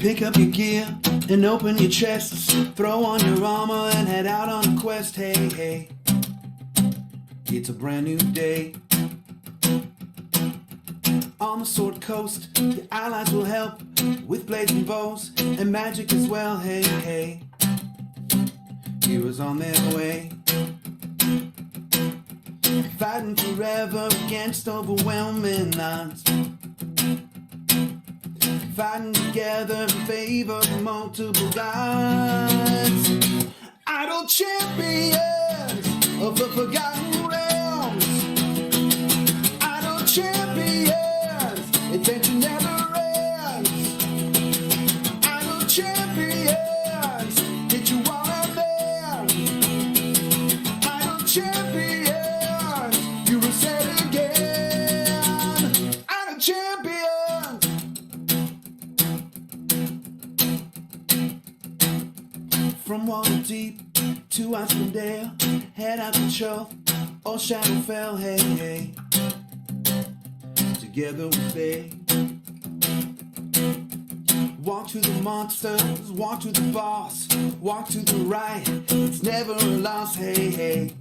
Pick up your gear and open your chests. Throw on your armor and head out on a quest. Hey, hey, it's a brand new day. On the Sword Coast, your allies will help with blades and bows and magic as well. Hey, hey, heroes on their way. Fighting forever against overwhelming odds. Fighting together in favor of multiple gods. Idle champions of the forgotten realms. Idle champions, adventure never ends. Idle champions, get you all out there. Idle champions, you will say it again. Idle champions. From Waterdeep to Icewind, head out the shelf, all Shadowfell, hey, hey. Together we stay. Walk to the monsters, walk to the boss, walk to the right, it's never a loss, hey, hey.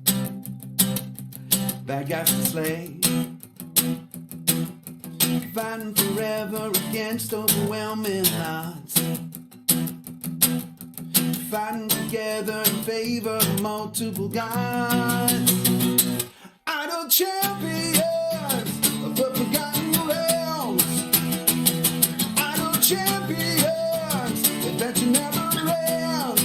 Bad guys to slay. Fighting forever against overwhelming odds. Fighting together in favor of multiple gods. Idle champions of the forgotten realms. Idle champions, adventure never ends.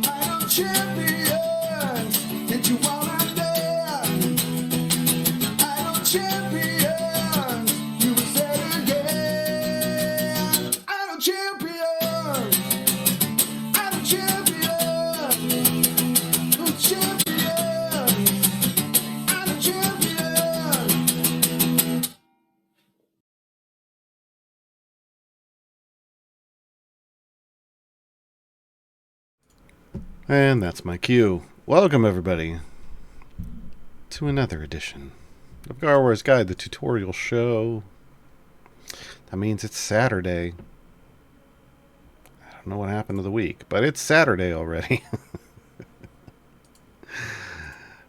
Idle champions, get you all out there. Idle champions, you will say it again. Idle champions. And that's my cue. Welcome, everybody, to another edition of Gaarawarr's Guide, the tutorial show. That means it's Saturday. I don't know what happened to the week, but it's Saturday already.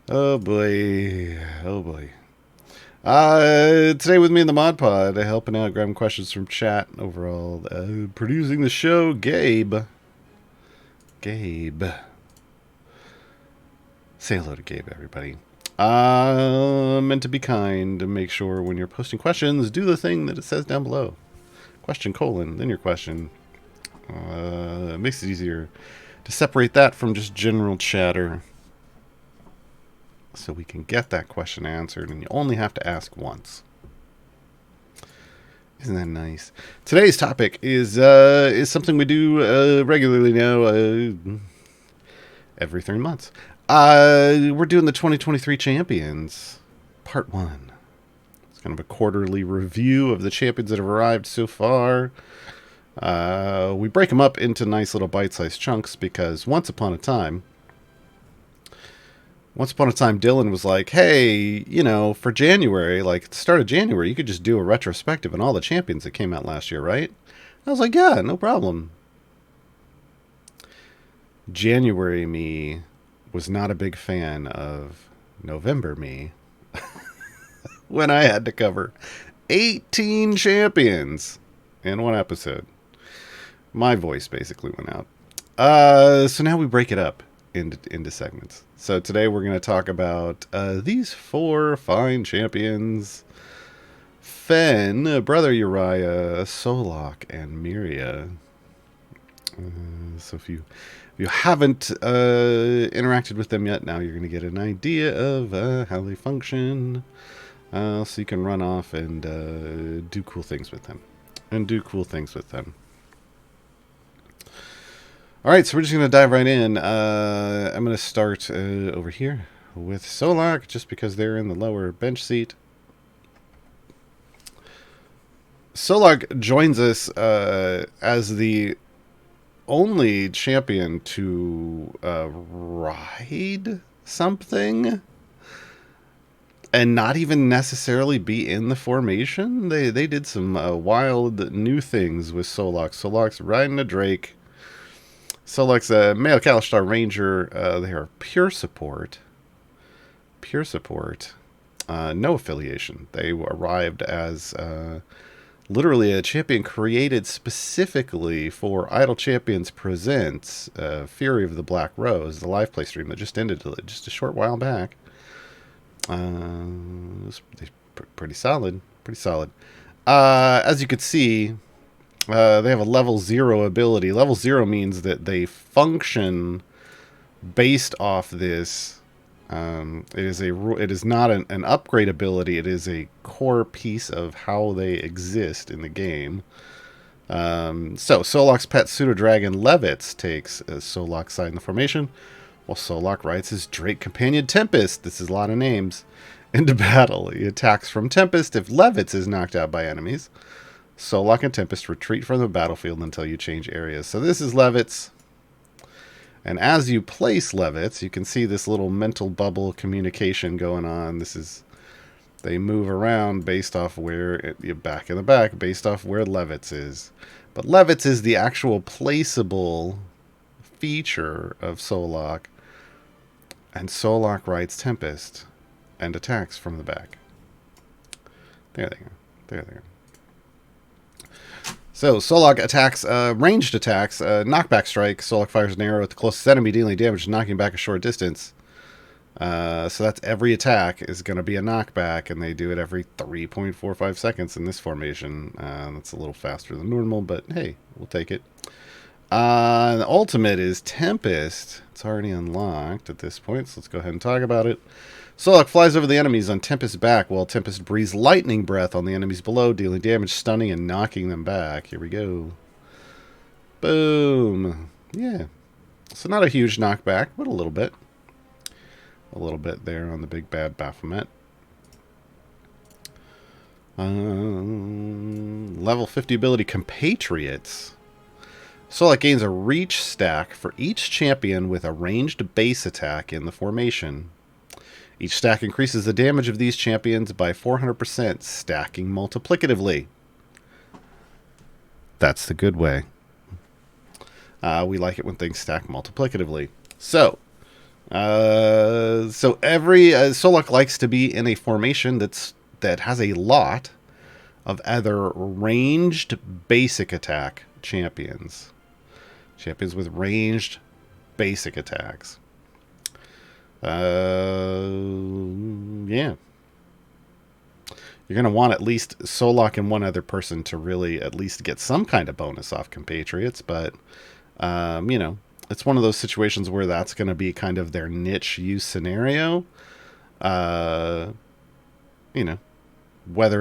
Oh boy. Oh boy. Today with me in the Mod Pod, helping out, grabbing questions from chat, overall, producing the show, Gabe. Say hello to Gabe, everybody. Meant to be kind, and make sure when you're posting questions, do the thing that it says down below. Question, then your question. It makes it easier to separate that from just general chatter. So we can get that question answered, and you only have to ask once. Isn't that nice? Today's topic is something we do regularly now, every 3 months. We're doing the 2023 champions, part 1. It's kind of a quarterly review of the champions that have arrived so far. We break them up into nice little bite-sized chunks because once upon a time, Dylan was like, hey, you know, for January, like at the start of January, you could just do a retrospective on all the champions that came out last year, right? I was like, yeah, no problem. January me was not a big fan of November me when I had to cover 18 champions in one episode. My voice basically went out. So now we break it up into segments. So today we're going to talk about these 4 fine champions: Fen, Brother Uriah, Solok, and Miria. So if you haven't interacted with them yet, now you're going to get an idea of how they function. So you can run off and do cool things with them. Alright, so we're just going to dive right in. I'm going to start over here with Solaak, just because they're in the lower bench seat. Solaak joins us as the only champion to ride something. and not even necessarily be in the formation. They did some wild new things with Solok. Solok's riding a Drake. Solok's a male Kalistar Ranger. They are pure support. Pure support. No affiliation. They arrived as literally a champion created specifically for Idle Champions Presents Fury of the Black Rose, the live play stream that just ended just a short while back. Pretty solid. Pretty solid. As you could see, they have a level 0 ability. Level 0 means that they function based off this. It is not an upgrade ability. It is a core piece of how they exist in the game. So Solok's pet pseudo dragon Levitz takes Solok's side in the formation, while Solok rides his Drake companion Tempest. This is a lot of names. Into battle, he attacks from Tempest if Levitz is knocked out by enemies. Solok and Tempest retreat from the battlefield until you change areas. So this is Levitz. And as you place Levitz, you can see this little mental bubble communication going on. They move around based off where, back in the back, based off where Levitz is. But Levitz is the actual placeable feature of Solok. And Solok rides Tempest and attacks from the back. There they go. There they go. So, Solok attacks, ranged attacks, knockback strike. Solok fires an arrow at the closest enemy, dealing damage, knocking back a short distance. So that's every attack is going to be a knockback, and they do it every 3.45 seconds in this formation. That's a little faster than normal, but hey, we'll take it. The ultimate is Tempest. It's already unlocked at this point, so let's go ahead and talk about it. Solok flies over the enemies on Tempest's back, while Tempest breathes lightning breath on the enemies below, dealing damage, stunning, and knocking them back. Here we go. Boom. Yeah. So not a huge knockback, but a little bit. A little bit there on the big bad Baphomet. Level 50 ability Compatriots. Solok gains a reach stack for each champion with a ranged base attack in the formation. Each stack increases the damage of these champions by 400%, stacking multiplicatively. That's the good way. We like it when things stack multiplicatively. So every Solok likes to be in a formation that has a lot of either ranged basic attack champions. Champions with ranged basic attacks. Yeah. You're going to want at least Solok and one other person to really at least get some kind of bonus off Compatriots, but, it's one of those situations where that's going to be kind of their niche use scenario. Whether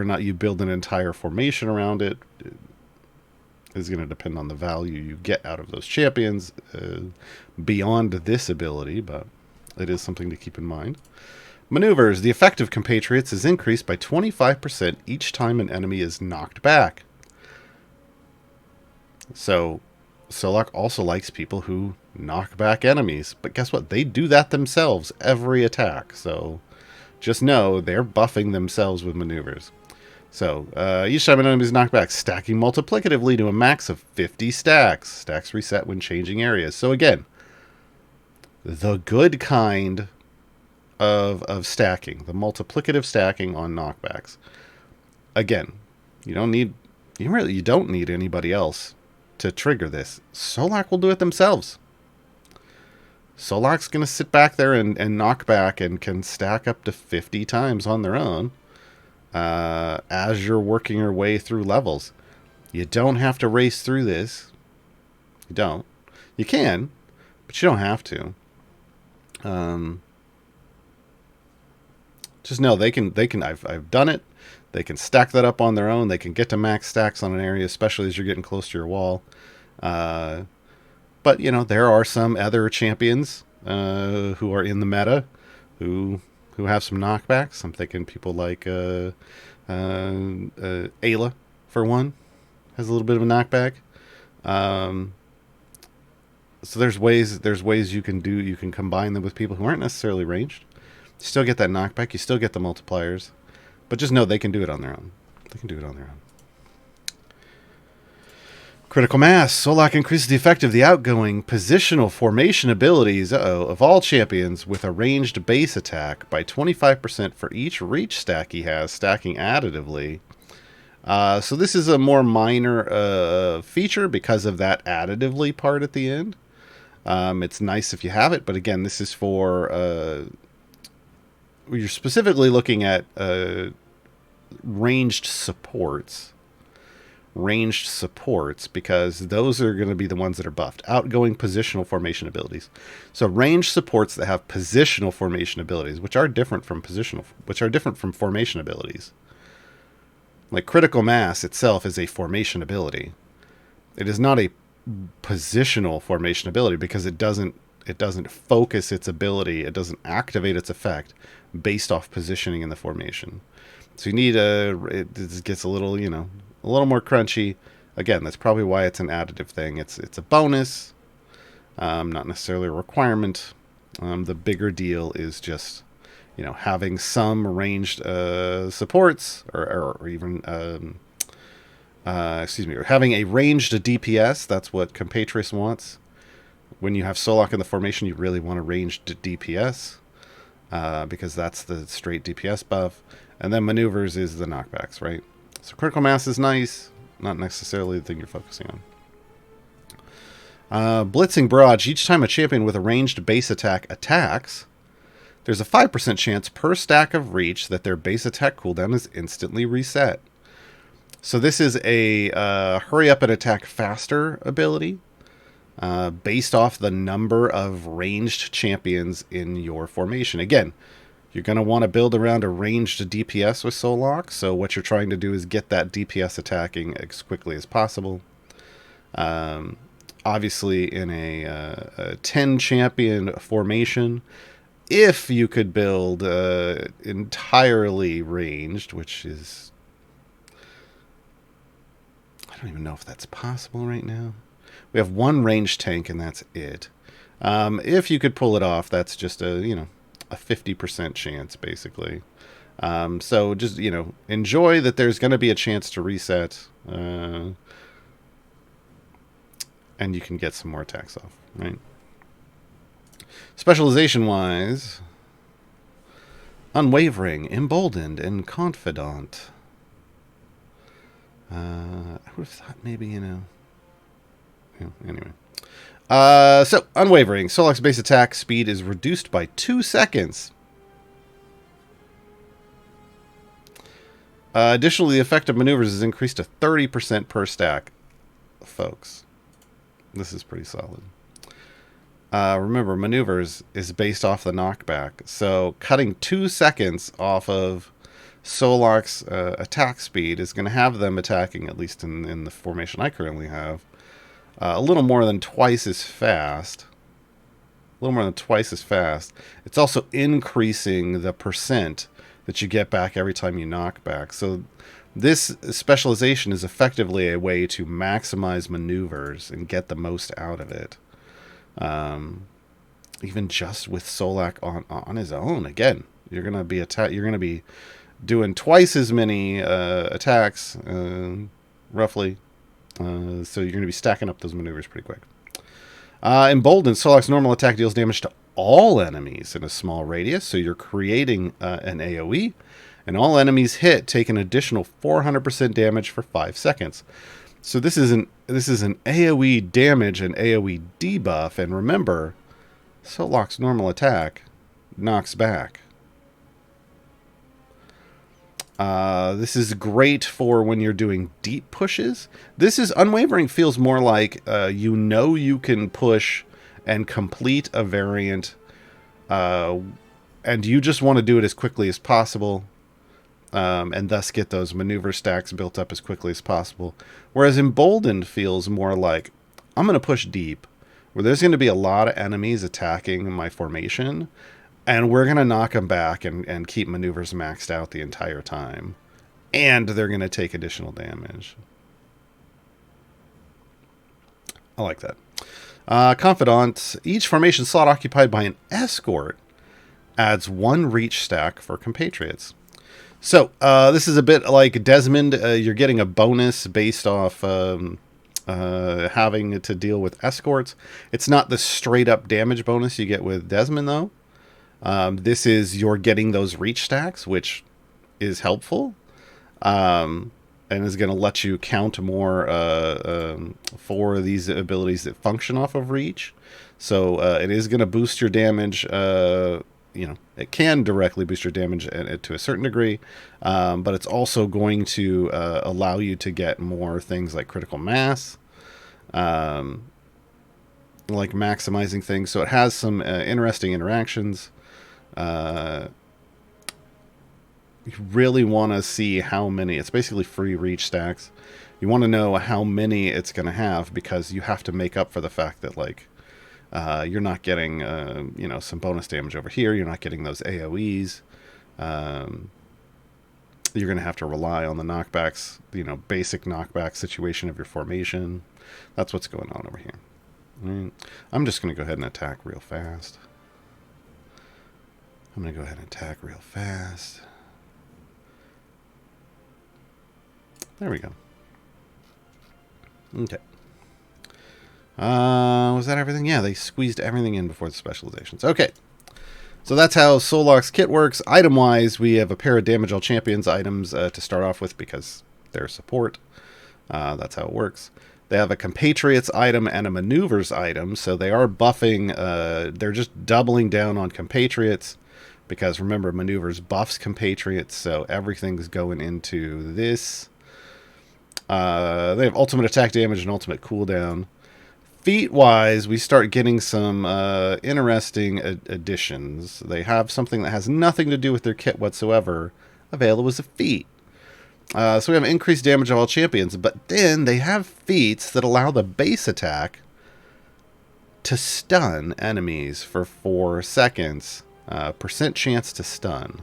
or not you build an entire formation around it is going to depend on the value you get out of those champions beyond this ability, but it is something to keep in mind. Maneuvers. The effect of Compatriots is increased by 25% each time an enemy is knocked back. So, Solok also likes people who knock back enemies. But guess what? They do that themselves every attack. So, just know they're buffing themselves with maneuvers. So, each time an enemy is knocked back, stacking multiplicatively to a max of 50 stacks. Stacks reset when changing areas. So, again, the good kind of stacking, the multiplicative stacking on knockbacks. Again, you don't need anybody else to trigger this. Solok will do it themselves. Solok's going to sit back there and knock back and can stack up to 50 times on their own as you're working your way through levels. You don't have to race through this. You don't. You can, but you don't have to. Just know they can. I've done it. They can stack that up on their own. They can get to max stacks on an area, especially as you're getting close to your wall. But there are some other champions who are in the meta who have some knockbacks. I'm thinking people like Ayla, for one, has a little bit of a knockback. So there's ways you can combine them with people who aren't necessarily ranged. still get that knockback. You still get the multipliers. But just know they can do it on their own. They can do it on their own. Critical Mass. Solaak increases the effect of the outgoing positional formation abilities of all champions with a ranged base attack by 25% for each reach stack he has, stacking additively. So this is a more minor feature because of that additively part at the end. It's nice if you have it, but again, this is for... you're specifically looking at ranged supports. Ranged supports, because those are going to be the ones that are buffed. Outgoing positional formation abilities. So ranged supports that have positional formation abilities, which are different from formation abilities. Like Critical Mass itself is a formation ability. It is not a positional formation ability because it doesn't focus its ability, it doesn't activate its effect based off positioning in the formation. So you need it gets a little, a little more crunchy. Again, that's probably why it's an additive thing. It's a bonus, not necessarily a requirement. The bigger deal is just, having some ranged supports or even, or having a ranged DPS. That's what Compatrius wants. When you have Solok in the formation, you really want a ranged DPS because that's the straight DPS buff. And then maneuvers is the knockbacks, right? So Critical Mass is nice, not necessarily the thing you're focusing on. Blitzing Barrage. Each time a champion with a ranged base attack attacks, there's a 5% chance per stack of reach that their base attack cooldown is instantly reset. So this is a hurry up and attack faster ability based off the number of ranged champions in your formation. Again, you're going to want to build around a ranged DPS with Solok, so what you're trying to do is get that DPS attacking as quickly as possible. Obviously, in a 10 champion formation, if you could build entirely ranged, which is... I don't even know if that's possible right now. We have one ranged tank, and that's it. If you could pull it off, that's just a 50% chance, basically. So just, enjoy that there's going to be a chance to reset. And you can get some more attacks off, right? Specialization-wise, Unwavering, Emboldened, and Confidant. I would have thought maybe, anyway. So, Unwavering. Solok's base attack speed is reduced by 2 seconds. Additionally, the effect of maneuvers is increased to 30% per stack. Folks, this is pretty solid. Remember, maneuvers is based off the knockback. So, cutting 2 seconds off of Solok's attack speed is going to have them attacking, at least in the formation I currently have, a little more than twice as fast. It's also increasing the percent that you get back every time you knock back. So this specialization is effectively a way to maximize maneuvers and get the most out of it. Even just with Solaak on his own, again, you're gonna be doing twice as many attacks, roughly. So you're going to be stacking up those maneuvers pretty quick. Emboldened, Solak's normal attack deals damage to all enemies in a small radius. So you're creating an AoE, and all enemies hit take an additional 400% damage for 5 seconds. So this is an AoE damage and AoE debuff. And remember, Solak's normal attack knocks back. This is great for when you're doing deep pushes. This is Unwavering feels more like you can push and complete a variant, and you just want to do it as quickly as possible, and thus get those maneuver stacks built up as quickly as possible. Whereas Emboldened feels more like I'm going to push deep, where there's going to be a lot of enemies attacking my formation, and we're going to knock them back and keep maneuvers maxed out the entire time. And they're going to take additional damage. I like that. Confidant. Each formation slot occupied by an escort adds 1 reach stack for compatriots. So this is a bit like Desmond. You're getting a bonus based off having to deal with escorts. It's not the straight up damage bonus you get with Desmond, though. This is you're getting those reach stacks, which is helpful, and is going to let you count more for these abilities that function off of reach. So it is going to boost your damage. It can directly boost your damage to a certain degree, but it's also going to allow you to get more things like critical mass, like maximizing things. So it has some interesting interactions. You really want to see how many. It's basically free reach stacks. You want to know how many it's going to have, because you have to make up for the fact that you're not getting some bonus damage over here. You're not getting those AoEs. You're going to have to rely on the knockbacks, basic knockback situation of your formation. That's what's going on over here. Right. I'm just going to go ahead and attack real fast. There we go. Okay. Was that everything? Yeah, they squeezed everything in before the specializations. Okay. So that's how Solok's kit works. Item-wise, we have a pair of Damage All Champions items to start off with because they're support. That's how it works. They have a Compatriots item and a Maneuvers item, so they are buffing. They're just doubling down on Compatriots because, remember, Maneuvers buffs Compatriots, so everything's going into this. They have ultimate attack damage and ultimate cooldown. Feat-wise, we start getting some interesting additions. They have something that has nothing to do with their kit whatsoever available as a feat. So we have increased damage of all champions, but then they have feats that allow the base attack to stun enemies for 4 seconds. Percent chance to stun.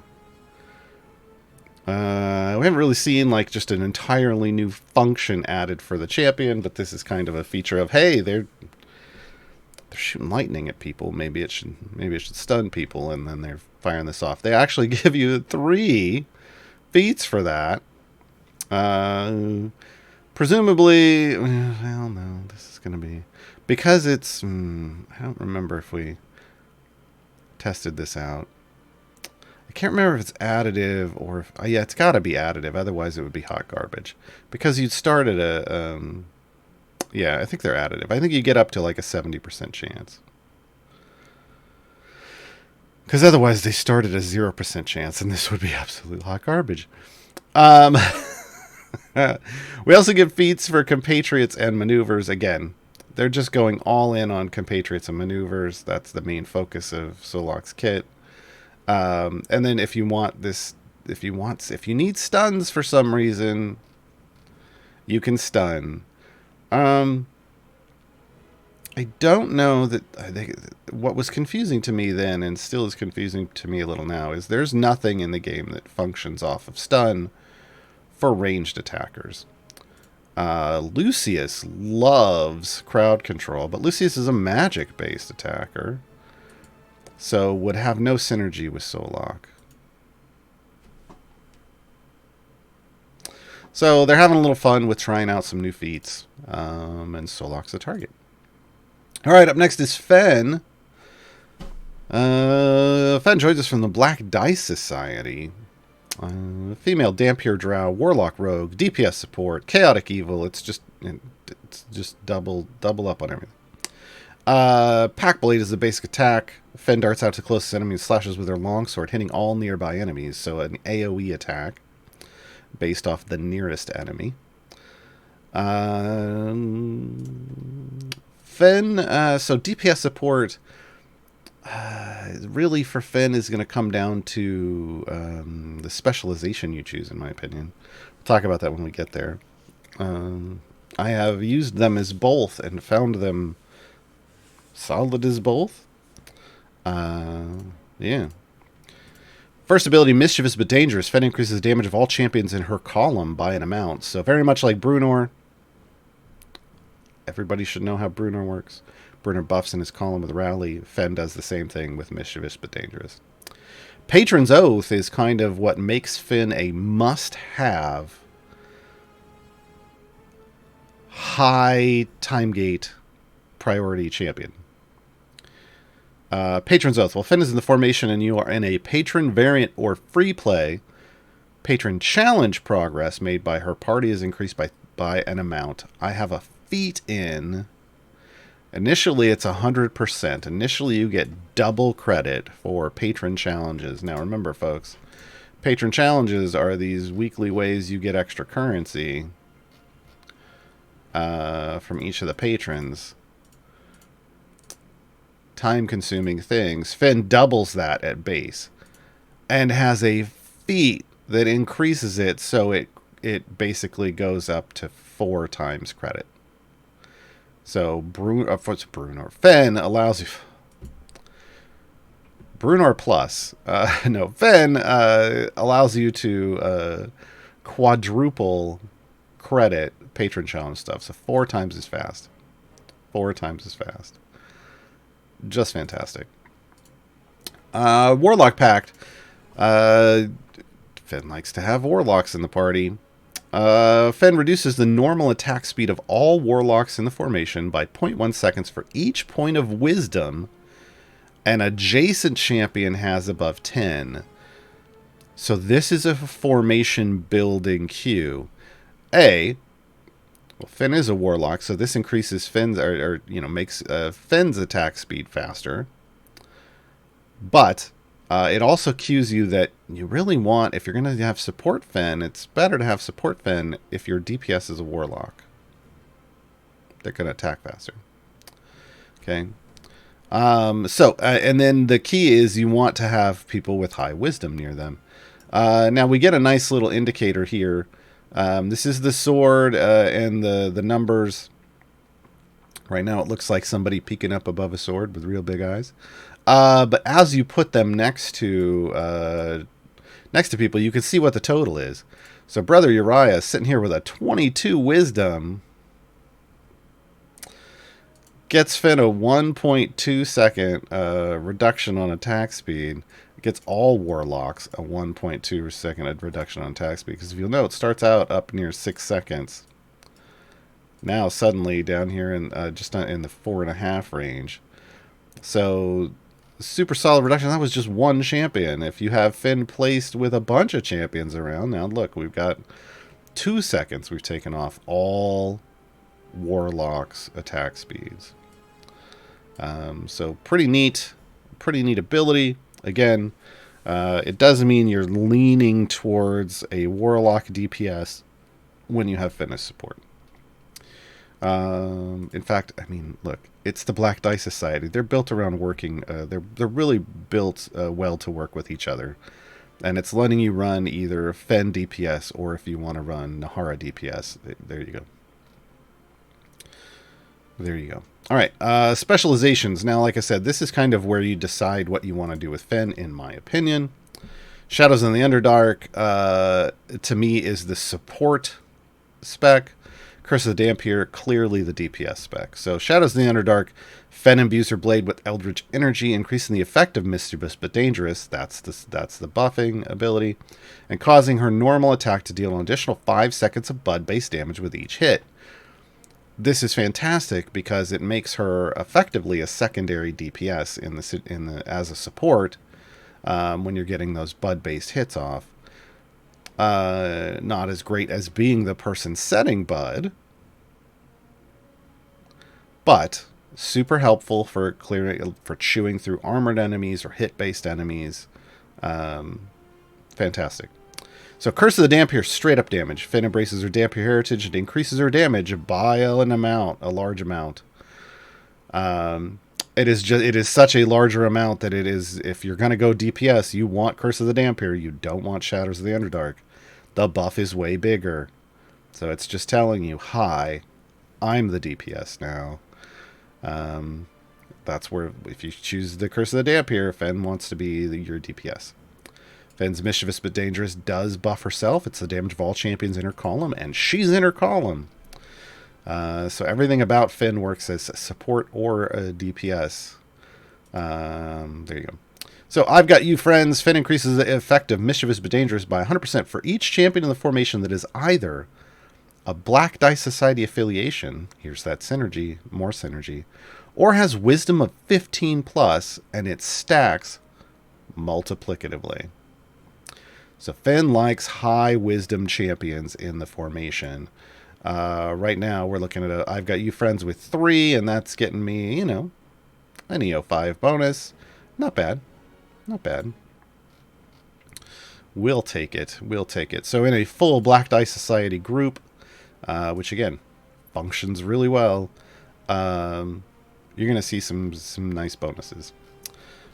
We haven't really seen just an entirely new function added for the champion, but this is kind of a feature of, hey, they're shooting lightning at people. Maybe it should stun people, and then they're firing this off. They actually give you 3 feats for that. Presumably, well, no, this is going to be because it's. I don't remember if we tested this out. I can't remember if it's additive or if... yeah, it's got to be additive. Otherwise, it would be hot garbage. Because you'd start at a... yeah, I think they're additive. I think you get up to a 70% chance. Because otherwise, they start at a 0% chance, and this would be absolute hot garbage. We also get feats for Compatriots and Maneuvers. Again, they're just going all in on Compatriots and Maneuvers. That's the main focus of Solok's kit. And then if you need stuns for some reason, you can stun. I don't know that what was confusing to me then, and still is confusing to me a little now, is there's nothing in the game that functions off of stun for ranged attackers. Lucius loves crowd control, but Lucius is a magic-based attacker, so would have no synergy with Solok. So they're having a little fun with trying out some new feats, and Solok's the target. All right, up next is Fen. Fen joins us from the Black Dice Society. Female Dampier Drow, Warlock Rogue, DPS support, Chaotic Evil. It's just double up on everything. Pack Blade is the basic attack. Fen darts out to closest enemy and slashes with her longsword, hitting all nearby enemies. So an AoE attack based off the nearest enemy. Fen, so DPS support, really for Fen is going to come down to the specialization you choose, in my opinion. We'll talk about that when we get there. I have used them as both and found them solid as both. Yeah. First ability, Mischievous but Dangerous. Fen increases damage of all champions in her column by an amount. So very much like Brunor. Everybody should know how Brunor works. Brunor buffs in his column with Rally. Fen does the same thing with Mischievous but Dangerous. Patron's Oath is kind of what makes Finn a must-have high time gate priority champion. Patron's Oath. While Finn is in the formation and you are in a patron variant or free play, patron challenge progress made by her party is increased by an amount. I have a feat in. Initially, it's 100%. Initially, you get double credit for patron challenges. Now, remember, folks, patron challenges are these weekly ways you get extra currency from each of the patrons. Time-consuming things. Finn doubles that at base and has a feat that increases it, so it basically goes up to 4 times credit. So Finn allows you Brunor plus Finn allows you to quadruple credit patron challenge stuff, so 4 times as fast. 4 times as fast. Just fantastic. Warlock Pact. Finn likes to have warlocks in the party. Finn reduces the normal attack speed of all warlocks in the formation by 0.1 seconds for each point of wisdom an adjacent champion has above 10. So this is a formation building queue. Well, Finn is a warlock, so this increases Finn's, makes Finn's attack speed faster. But it also cues you that you really want, if you're going to have support Finn, it's better to have support Finn if your DPS is a warlock. They're going to attack faster. Okay. And then the key is you want to have people with high wisdom near them. Now we get a nice little indicator here. This is the sword and the numbers. Right now it looks like somebody peeking up above a sword with real big eyes. But as you put them next to people, you can see what the total is. So Brother Uriah is sitting here with a 22 wisdom. Gets Finn a 1.2 second reduction on attack speed. Gets all warlocks a 1.2 second reduction on attack speed. Because if you'll note, it starts out up near 6 seconds. Now suddenly down here in just in the 4.5 range. So super solid reduction. That was just one champion. If you have Finn placed with a bunch of champions around, now look, we've got 2 seconds. We've taken off all warlocks' attack speeds. So pretty neat ability. Again, it does mean you're leaning towards a warlock DPS when you have Finn as support. In fact, I mean, look, it's the Black Dice Society. They're built around working. They're really built well to work with each other, and it's letting you run either Finn DPS or if you want to run Nahara DPS. There you go. There you go. All right, specializations. Now, like I said, this is kind of where you decide what you want to do with Finn, in my opinion. Shadows in the Underdark, to me, is the support spec. Curse of the Dampier, clearly the DPS spec. So Shadows in the Underdark, Finn imbues her blade with Eldritch Energy, increasing the effect of Mischievous but Dangerous. That's the buffing ability. And causing her normal attack to deal an additional 5 seconds of Bud-based damage with each hit. This is fantastic because it makes her effectively a secondary DPS as a support when you're getting those Bud-based hits off. Not as great as being the person setting Bud, but super helpful for chewing through armored enemies or hit-based enemies. Fantastic. So Curse of the Dampier, straight up damage. Finn embraces her Dampier heritage and increases her damage by a large amount. It is such a larger amount that it is, if you're going to go DPS, you want Curse of the Dampier. You don't want Shadows of the Underdark. The buff is way bigger. So it's just telling you, hi, I'm the DPS now. That's where, if you choose the Curse of the Dampier, Finn wants to be your DPS. Finn's Mischievous but Dangerous does buff herself. It's the damage of all champions in her column, and she's in her column. So everything about Finn works as a support or a DPS. There you go. So I've got you, friends. Finn increases the effect of Mischievous but Dangerous by 100% for each champion in the formation that is either a Black Dice Society affiliation, here's that synergy, more synergy, or has Wisdom of 15 plus, and it stacks multiplicatively. So Finn likes high Wisdom champions in the formation. Right now, we're looking at I've got you, friends, with 3, and that's getting me, you know, an EO5 bonus. Not bad. Not bad. We'll take it. We'll take it. So in a full Black Dice Society group, which again functions really well, you're going to see some nice bonuses.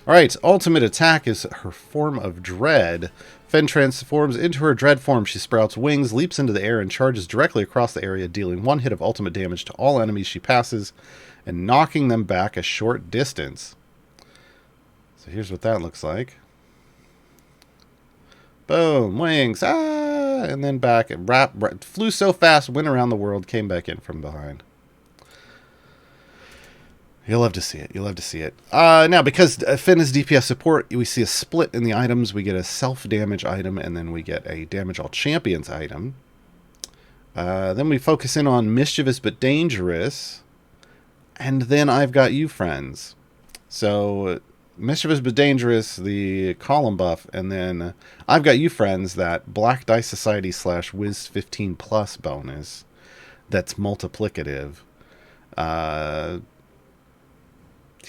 All right, ultimate attack is her form of dread. Fen transforms into her dread form. She sprouts wings, leaps into the air, and charges directly across the area, dealing 1 hit of ultimate damage to all enemies she passes and knocking them back a short distance. So here's what that looks like. Boom, wings, and then back. It flew so fast, went around the world, came back in from behind. You'll love to see it. You'll love to see it. Now, because Finn is DPS support, we see a split in the items. We get a self-damage item, and then we get a damage all champions item. Then we focus in on Mischievous but Dangerous. And then I've got you, friends. So Mischievous but Dangerous, the column buff, and then I've got you, friends, that Black Dice Society / Wiz 15 plus bonus that's multiplicative.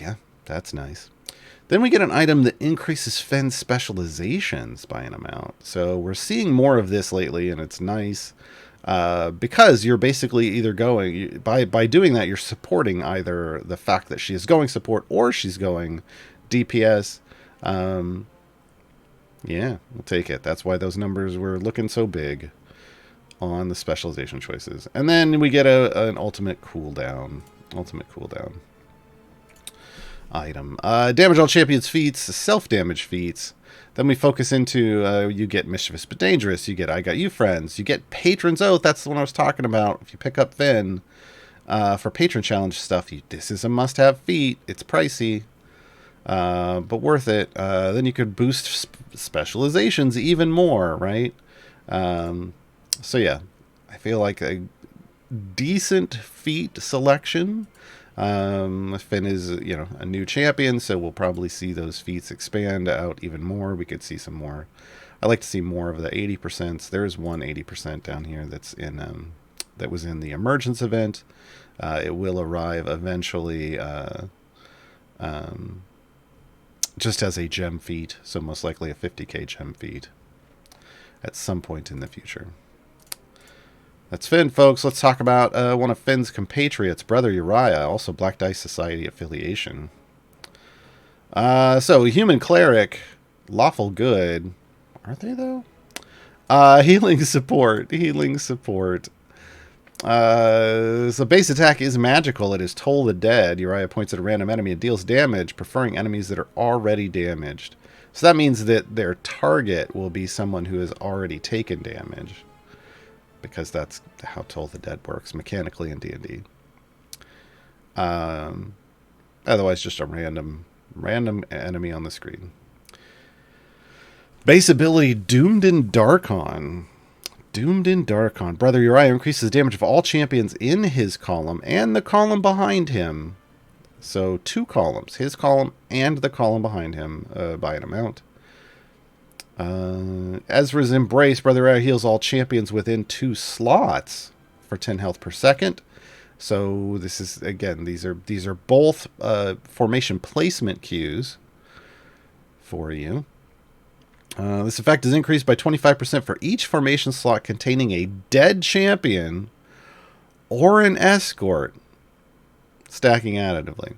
Yeah, that's nice. Then we get an item that increases Fenn's specializations by an amount. So we're seeing more of this lately, and it's nice. Because you're basically either going, by doing that, you're supporting either the fact that she is going support or she's going DPS. Yeah, we'll take it. That's why those numbers were looking so big on the specialization choices. And then we get an ultimate cooldown. Item. Damage all champions feats, self-damage feats. Then we focus into, you get Mischievous but Dangerous, you get I Got You Friends, you get Patron's Oath, that's the one I was talking about. If you pick up Finn for Patron Challenge stuff, this is a must-have feat. It's pricey, but worth it. Then you could boost specializations even more, right? So yeah, I feel like a decent feat selection. Finn is, a new champion, so we'll probably see those feats expand out even more. We could see some more. I like to see more of the 80%. There is one 80% down here that's in that was in the emergence event. It will arrive eventually, just as a gem feat, so most likely a 50k gem feat at some point in the future. That's Finn, folks. Let's talk about one of Finn's compatriots, Brother Uriah, also Black Dice Society affiliation. So, Human Cleric, Lawful Good. Aren't they, though? Healing Support. So, base attack is magical. It is Toll the Dead. Uriah points at a random enemy and deals damage, preferring enemies that are already damaged. So, that means that their target will be someone who has already taken damage, because that's how Toll the Dead works mechanically in D&D. Otherwise, just a random enemy on the screen. Base ability, Doomed in Darkon. Brother Uriah increases damage of all champions in his column and the column behind him. So 2 columns, his column and the column behind him, by an amount. Ezra's Embrace, Brother Uriah heals all champions within 2 slots for 10 health per second. So this is, again, these are both formation placement cues for you. This effect is increased by 25% for each formation slot containing a dead champion or an escort, stacking additively.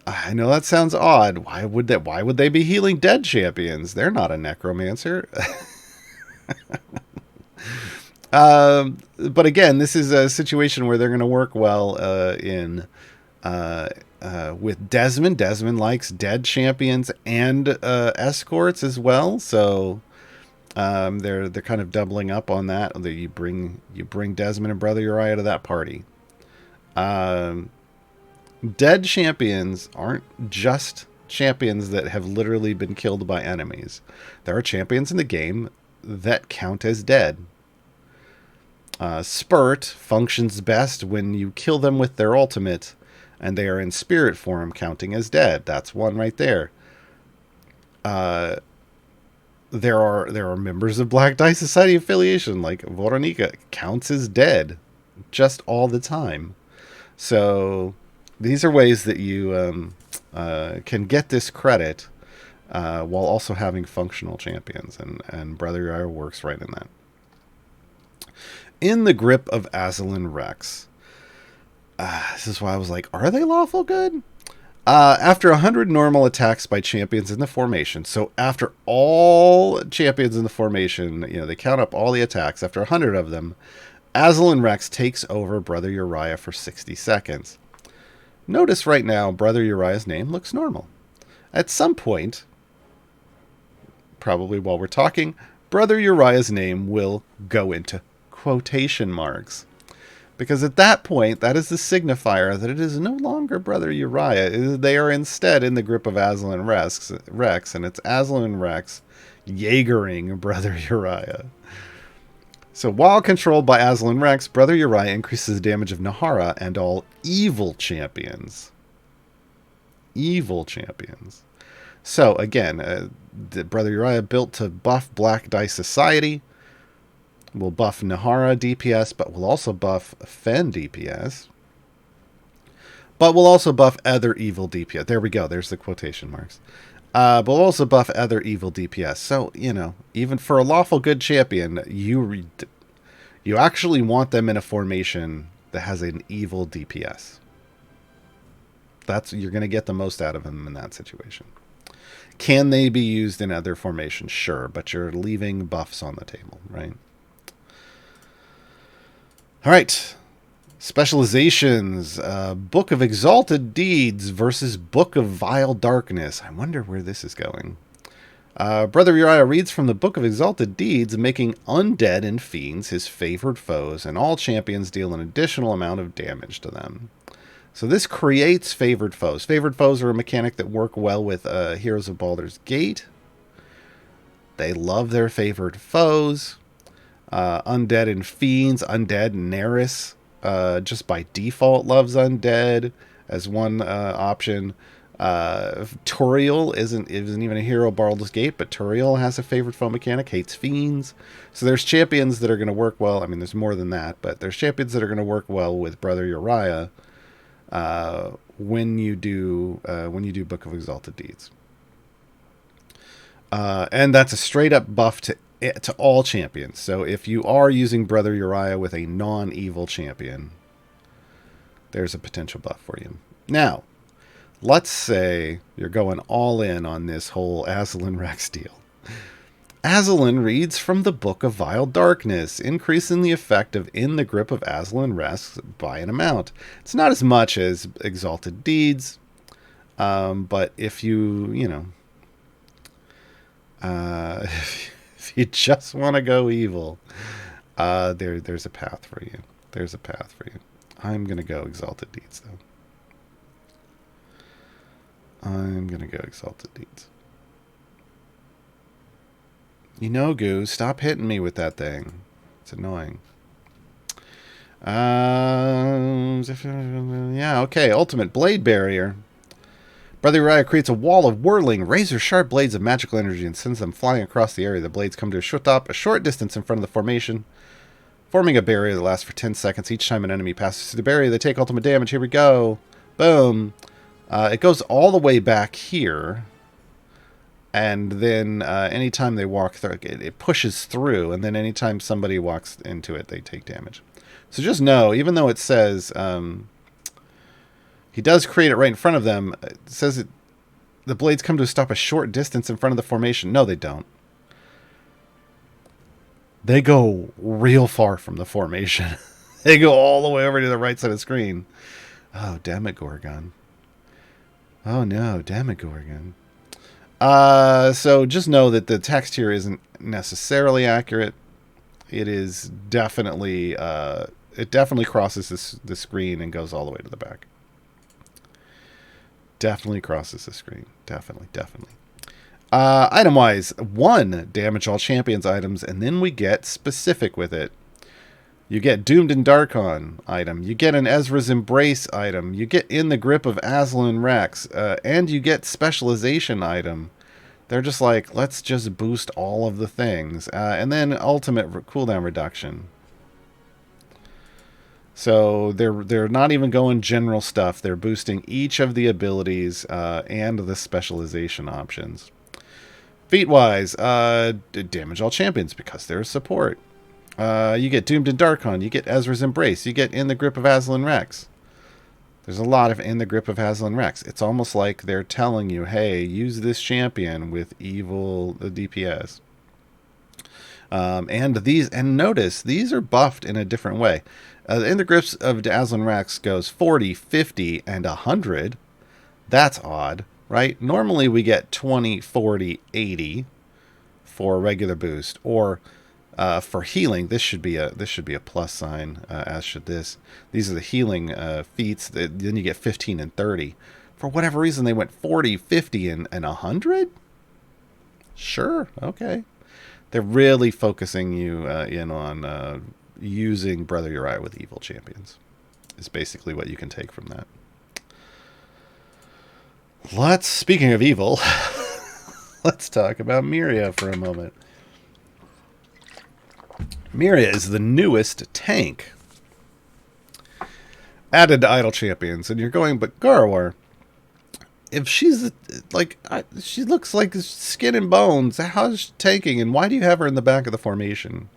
I know that sounds odd. Why would they be healing dead champions? They're not a necromancer. But again, this is a situation where they're going to work well with Desmond. Desmond likes dead champions and escorts as well. So they're kind of doubling up on that. You bring Desmond and Brother Uriah to that party. Dead champions aren't just champions that have literally been killed by enemies. There are champions in the game that count as dead. Spurt functions best when you kill them with their ultimate and they are in spirit form, counting as dead. That's one right there. There are members of Black Die Society affiliation, like Voronika, counts as dead just all the time. So these are ways that you can get this credit while also having functional champions, and Brother Uriah works right in that. In the grip of Azalin Rex. This is why I was like, are they lawful good? After 100 normal attacks by champions in the formation, so after all champions in the formation, they count up all the attacks, after 100 of them, Azalin Rex takes over Brother Uriah for 60 seconds. Notice right now, Brother Uriah's name looks normal. At some point, probably while we're talking, Brother Uriah's name will go into quotation marks. Because at that point, that is the signifier that it is no longer Brother Uriah. They are instead in the grip of Azalin Rex, and it's Azalin Rex Jaegering Brother Uriah. So while controlled by Azalin Rex, Brother Uriah increases the damage of Nahara and all evil champions. Evil champions. So again, Brother Uriah built to buff Black Die Society. Will buff Nahara DPS, but will also buff Fen DPS. But will also buff other evil DPS. There we go. There's the quotation marks. But will also buff other evil DPS. So, even for a lawful good champion, you actually want them in a formation that has an evil DPS. You're going to get the most out of them in that situation. Can they be used in other formations? Sure, but you're leaving buffs on the table, right? All right, specializations. Book of Exalted Deeds versus Book of Vile Darkness. I wonder where this is going. Brother Uriah reads from the Book of Exalted Deeds, making undead and fiends his favored foes, and all champions deal an additional amount of damage to them. So this creates favored foes. Favored foes are a mechanic that work well with Heroes of Baldur's Gate. They love their favored foes. Undead and Fiends, Undead, Neris, just by default loves Undead as one option. Turiel isn't even a hero of Baldur's Gate, but Turiel has a favorite foe mechanic, hates Fiends. So there's champions that are going to work well. I mean, there's more than that, but there's champions that are going to work well with Brother Uriah when you do Book of Exalted Deeds. And that's a straight up buff to all champions. So if you are using Brother Uriah with a non-evil champion, there's a potential buff for you. Now, let's say you're going all in on this whole Azalin Rex deal. Azalin reads from the Book of Vile Darkness, increasing the effect of In the Grip of Azalin Rex by an amount. It's not as much as Exalted Deeds, but if if you just want to go evil, there's a path for you. There's a path for you. I'm going to go Exalted Deeds, though. I'm going to go Exalted Deeds. Goo, stop hitting me with that thing. It's annoying. Yeah, okay. Ultimate Blade Barrier. Brother Uriah creates a wall of whirling, razor-sharp blades of magical energy and sends them flying across the area. The blades come to a short distance in front of the formation, forming a barrier that lasts for 10 seconds. Each time an enemy passes through the barrier, they take ultimate damage. Here we go. Boom. It goes all the way back here, and then anytime they walk through, it pushes through, and then anytime somebody walks into it, they take damage. So just know, even though it says... he does create it right in front of them. It says the blades come to a stop a short distance in front of the formation. No, they don't. They go real far from the formation. They go all the way over to the right side of the screen. Oh, Demogorgon. Oh, no, Demogorgon. So just know that the text here isn't necessarily accurate. It is definitely... it definitely crosses the screen and goes all the way to the back. definitely crosses the screen. Definitely. Item-wise, 1, damage all champions items, and then we get specific with it. You get Doomed and Darkon item. You get an Ezra's Embrace item. You get In the Grip of Aslan Rex. And you get Specialization item. They're just like, let's just boost all of the things. And then Ultimate cooldown reduction. So they're not even going general stuff. They're boosting each of the abilities and the specialization options. Feat-wise, damage all champions because they're support. You get Doomed and Darkon. You get Ezra's Embrace. You get In the Grip of Aslan Rex. There's a lot of In the Grip of Aslan Rex. It's almost like they're telling you, hey, use this champion with evil DPS. And notice, these are buffed in a different way. In the Grips of Aslan Rex goes 40, 50, and 100. That's odd, right? Normally we get 20, 40, 80 for a regular boost, or for healing, this should be a plus sign, as should this. These are the healing feats. Then you get 15 and 30. For whatever reason, they went 40, 50, and 100? Sure, okay. They're really focusing you in on using Brother Uriah with evil champions. Is basically what you can take from that. Speaking of evil, let's talk about Miria for a moment. Miria is the newest tank added to Idle Champions, and you're going, but Gaarawarr, if she's like, she looks like skin and bones, how's she tanking, and why do you have her in the back of the formation?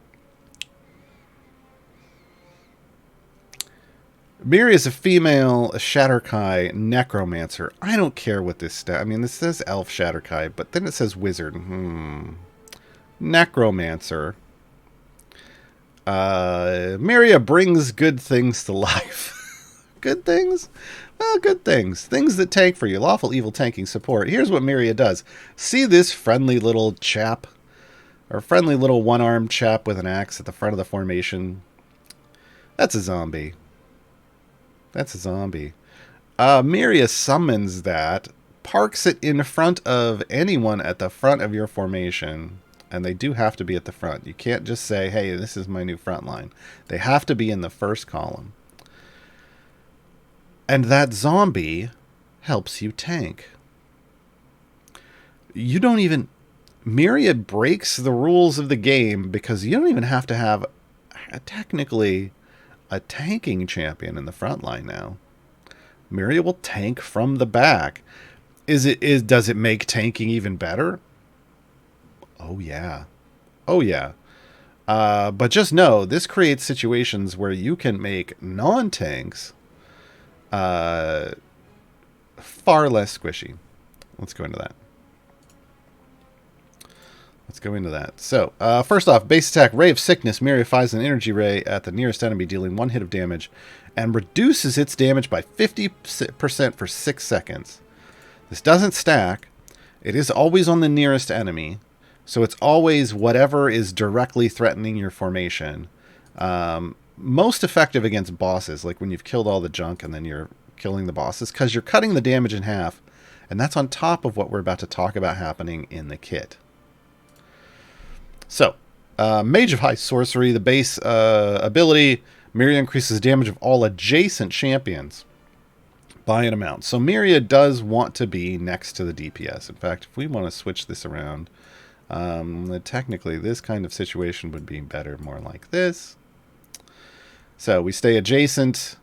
Miria is a female Shatterkai necromancer. I don't care what this stat. I mean, this says elf Shatterkai, but then it says wizard. Necromancer. Miria brings good things to life. Good things? Well, good things. Things that tank for you. Lawful evil tanking support. Here's what Miria does. See this friendly little chap? Or friendly little one-armed chap with an axe at the front of the formation? That's a zombie. Miria summons that, parks it in front of anyone at the front of your formation. And they do have to be at the front. You can't just say, hey, this is my new front line. They have to be in the first column. And that zombie helps you tank. You don't even... Miria breaks the rules of the game because you don't even have to have, technically, a tanking champion in the front line now. Miria will tank from the back. Does it make tanking even better? Oh, yeah. But just know, this creates situations where you can make non-tanks far less squishy. Let's go into that. So, first off, base attack, Ray of Sickness. Miria fires an energy ray at the nearest enemy, dealing 1 hit of damage, and reduces its damage by 50% for 6 seconds. This doesn't stack. It is always on the nearest enemy. So it's always whatever is directly threatening your formation. Most effective against bosses, like when you've killed all the junk and then you're killing the bosses, because you're cutting the damage in half. And that's on top of what we're about to talk about happening in the kit. So, Mage of High Sorcery, the base ability, Miria increases damage of all adjacent champions by an amount. So Miria does want to be next to the DPS. In fact, if we want to switch this around... technically, this kind of situation would be better more like this. So we stay adjacent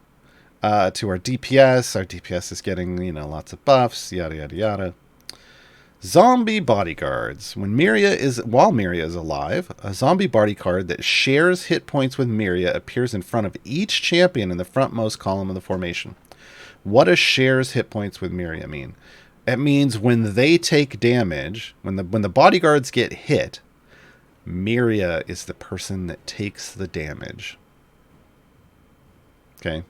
to our DPS. Our DPS is getting, lots of buffs, yada, yada, yada. Zombie bodyguards. While Miria is alive, a zombie bodyguard that shares hit points with Miria appears in front of each champion in the frontmost column of the formation. What does shares hit points with Miria mean? It means when they take damage, when the bodyguards get hit, Miria is the person that takes the damage. Okay.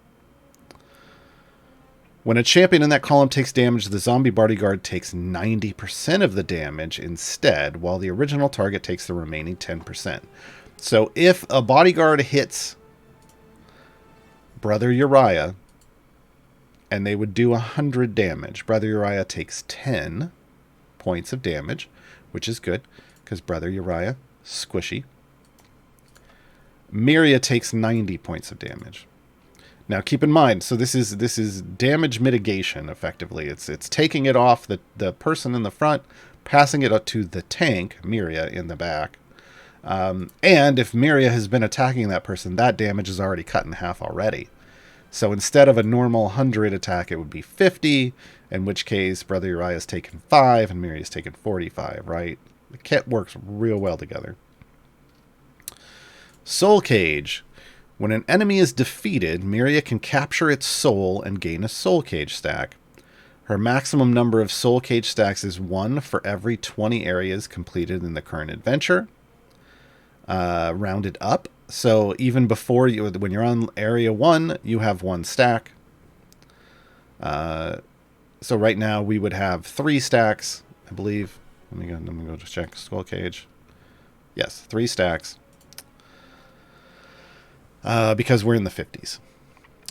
When a champion in that column takes damage, the zombie bodyguard takes 90% of the damage instead, while the original target takes the remaining 10%. So if a bodyguard hits Brother Uriah, and they would do 100 damage. Brother Uriah takes 10 points of damage, which is good, because Brother Uriah, squishy. Miria takes 90 points of damage. Now keep in mind, so this is damage mitigation, effectively. It's taking it off the person in the front, passing it up to the tank, Miria, in the back. And if Miria has been attacking that person, that damage is already cut in half already. So instead of a normal 100 attack, it would be 50, in which case Brother Uriah has taken 5 and Miria has taken 45, right? The kit works real well together. Soul Cage. When an enemy is defeated, Miria can capture its soul and gain a Soul Cage stack. Her maximum number of Soul Cage stacks is 1 for every 20 areas completed in the current adventure. Rounded up. So even before you, when you're on area 1, you have 1 stack. So right now we would have 3 stacks, I believe. Let me go to check Soul Cage. Yes, 3 stacks. Because we're in the 50s.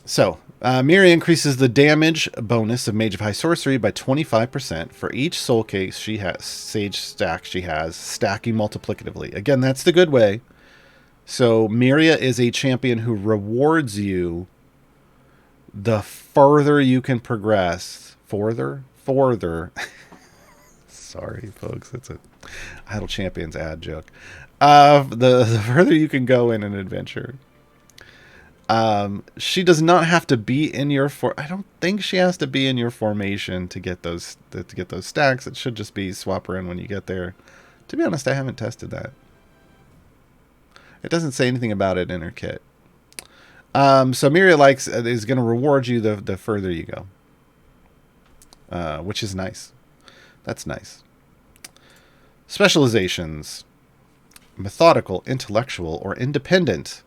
So, Miria increases the damage bonus of Mage of High Sorcery by 25% for each Soul Cage she has, Sage stack she has, stacking multiplicatively. Again, that's the good way. So, Miria is a champion who rewards you the further you can progress. Further? Sorry, folks. It's a Idle Champions ad joke. The further you can go in an adventure. She does not have to be in your I don't think she has to be in your formation to get those stacks. It should just be swap her in when you get there. To be honest, I haven't tested that. It doesn't say anything about it in her kit. So Miria is going to reward you the further you go, which is nice. That's nice. Specializations: methodical, intellectual, or independent.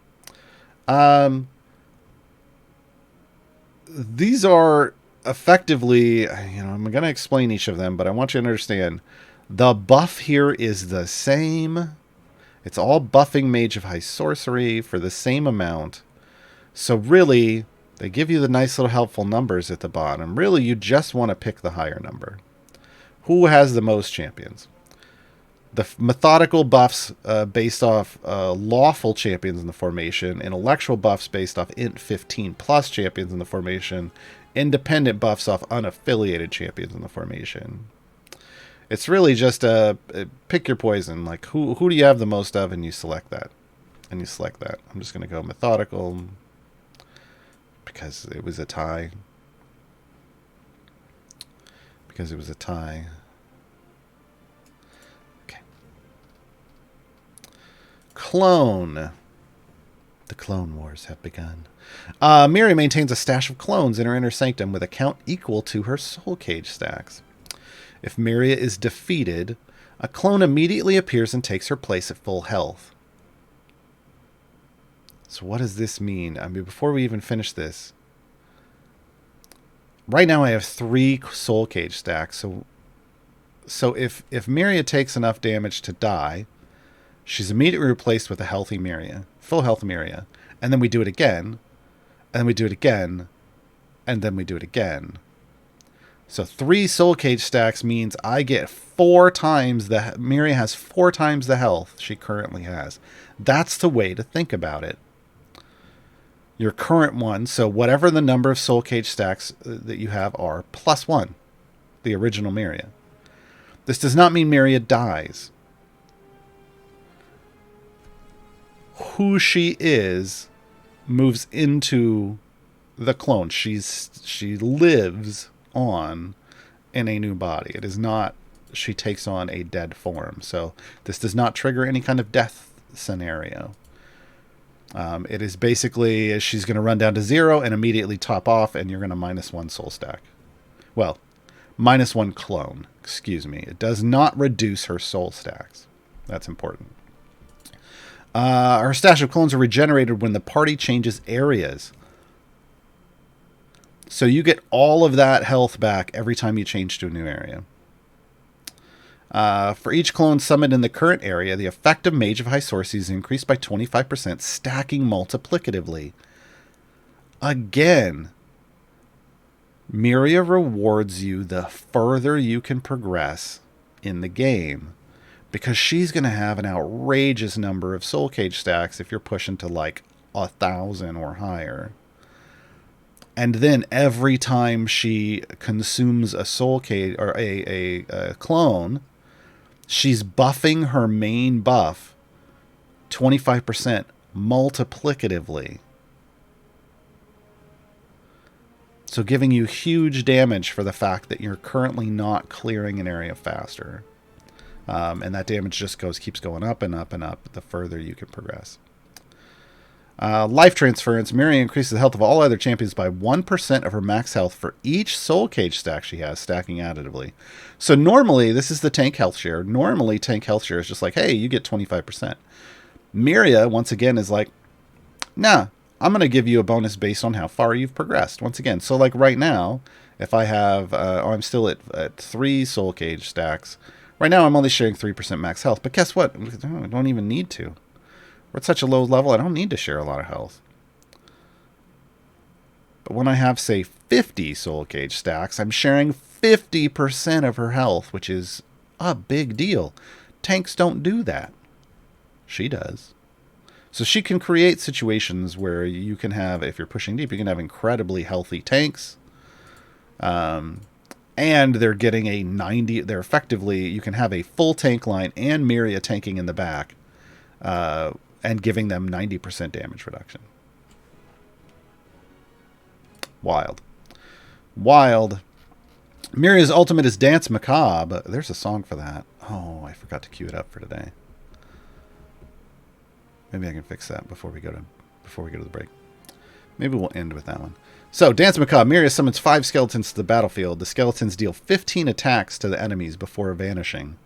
These are effectively, I'm going to explain each of them, but I want you to understand the buff here is the same. It's all buffing Mage of High Sorcery for the same amount. So really, they give you the nice little helpful numbers at the bottom. Really, you just want to pick the higher number. Who has the most champions? The methodical buffs based off lawful champions in the formation, intellectual buffs based off int 15 plus champions in the formation, independent buffs off unaffiliated champions in the formation. It's really just pick your poison. Like who do you have the most of, and you select that. I'm just going to go methodical because it was a tie. Clone. The Clone Wars have begun. Miria maintains a stash of clones in her inner sanctum with a count equal to her Soul Cage stacks. If Miria is defeated, a clone immediately appears and takes her place at full health. So what does this mean? I mean, before we even finish this, right now I have 3 Soul Cage stacks. So if Miria takes enough damage to die, she's immediately replaced with a healthy Miria, full health Miria. And then we do it again, and then we do it again, and then we do it again. So 3 Soul Cage stacks means I get 4 times Miria has 4 times the health she currently has. That's the way to think about it. Your current one, so whatever the number of Soul Cage stacks that you have are, plus 1, the original Miria. This does not mean Miria dies. Who she is moves into the clone. She lives on in a new body. It is not she takes on a dead form. So this does not trigger any kind of death scenario. It is basically she's going to run down to 0 and immediately top off, and you're going to -1 soul stack. Well, -1 clone. Excuse me. It does not reduce her soul stacks. That's important. Her stash of clones are regenerated when the party changes areas. So you get all of that health back every time you change to a new area. For each clone summoned in the current area, the effective Mage of High Sorcery is increased by 25%, stacking multiplicatively. Again, Miria rewards you the further you can progress in the game, because she's going to have an outrageous number of soul cage stacks if you're pushing to like 1,000 or higher. And then every time she consumes a soul cage or a clone, she's buffing her main buff 25% multiplicatively. So giving you huge damage for the fact that you're currently not clearing an area faster. And that damage just keeps going up and up and up the further you can progress. Life transference. Miria increases the health of all other champions by 1% of her max health for each soul cage stack she has, stacking additively. So normally, this is the tank health share. Normally, tank health share is just like, hey, you get 25%. Miria, once again, is like, nah, I'm going to give you a bonus based on how far you've progressed. Once again, so like right now, if I have, I'm still at 3 soul cage stacks. Right now, I'm only sharing 3% max health. But guess what? I don't even need to. We're at such a low level, I don't need to share a lot of health. But when I have, say, 50 soul cage stacks, I'm sharing 50% of her health, which is a big deal. Tanks don't do that. She does. So she can create situations where you can have, if you're pushing deep, you can have incredibly healthy tanks. And they're getting a 90, they're effectively, you can have a full tank line and Miria tanking in the back, and giving them 90% damage reduction. Wild. Wild. Miria's ultimate is Dance Macabre. There's a song for that. Oh, I forgot to cue it up for today. Maybe I can fix that before we go to the break. Maybe we'll end with that one. So, Dance Macabre. Miria summons 5 skeletons to the battlefield. The skeletons deal 15 attacks to the enemies before vanishing.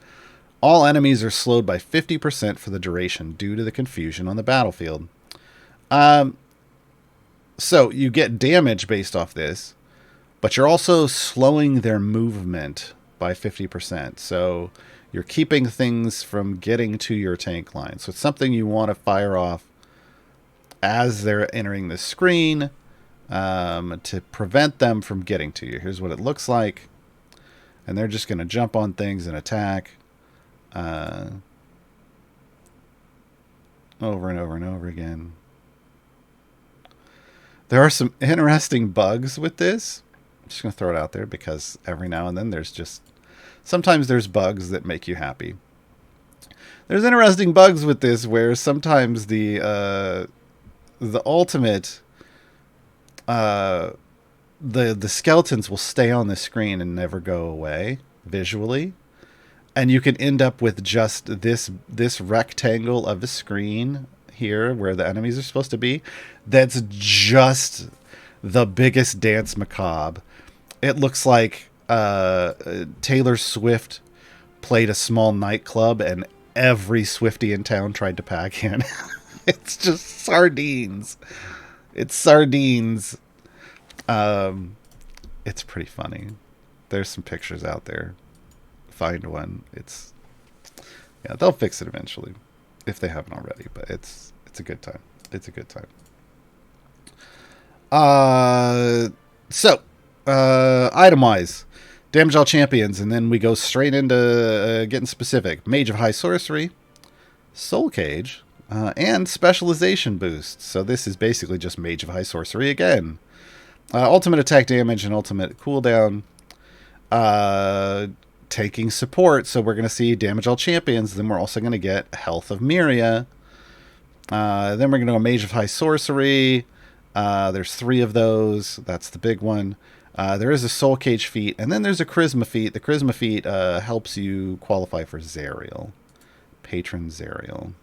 All enemies are slowed by 50% for the duration due to the confusion on the battlefield. So, you get damage based off this, but you're also slowing their movement by 50%. So, you're keeping things from getting to your tank line. So it's something you want to fire off as they're entering the screen to prevent them from getting to you. Here's what it looks like. And they're just going to jump on things and attack over and over and over again. There are some interesting bugs with this. I'm just going to throw it out there because every now and then sometimes there's bugs that make you happy. There's interesting bugs with this where sometimes the ultimate, the skeletons will stay on the screen and never go away visually. And you can end up with just this rectangle of a screen here where the enemies are supposed to be. That's just the biggest Dance Macabre. It looks like Taylor Swift played a small nightclub and every Swiftie in town tried to pack in. It's just sardines. It's sardines. It's pretty funny. There's some pictures out there. Find one. Yeah, they'll fix it eventually if they haven't already, but it's a good time. It's a good time. Item-wise, damage all champions, and then we go straight into getting specific. Mage of High Sorcery, Soul Cage, and Specialization Boost. So this is basically just Mage of High Sorcery again. Ultimate attack damage and ultimate cooldown. Taking support, so we're going to see damage all champions. Then we're also going to get health of Miria. Then we're going to go Mage of High Sorcery. There's 3 of those. That's the big one. There is a Soul Cage feat, and then there's a Charisma feat. The Charisma feat helps you qualify for Zariel. Patron Zariel.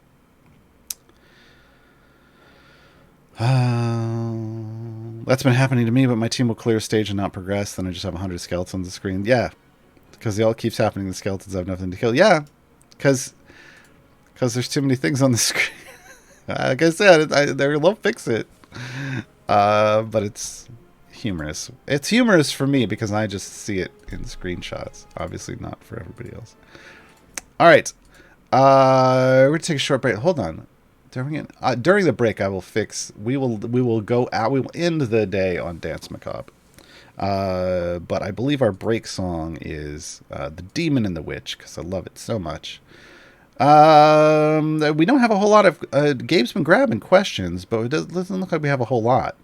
That's been happening to me, but my team will clear a stage and not progress. Then I just have 100 skeletons on the screen. Yeah, because it all keeps happening. The skeletons have nothing to kill. Yeah, because there's too many things on the screen. Like I said, they'll fix it. But it's humorous. It's humorous for me because I just see it in screenshots. Obviously not for everybody else. All right. We're going to take a short break. Hold on. During the break, I will fix. We will go out. We will end the day on Dance Macabre. But I believe our break song is The Demon and the Witch, because I love it so much. We don't have a whole lot of... Gabe's been grabbing questions, but it doesn't look like we have a whole lot.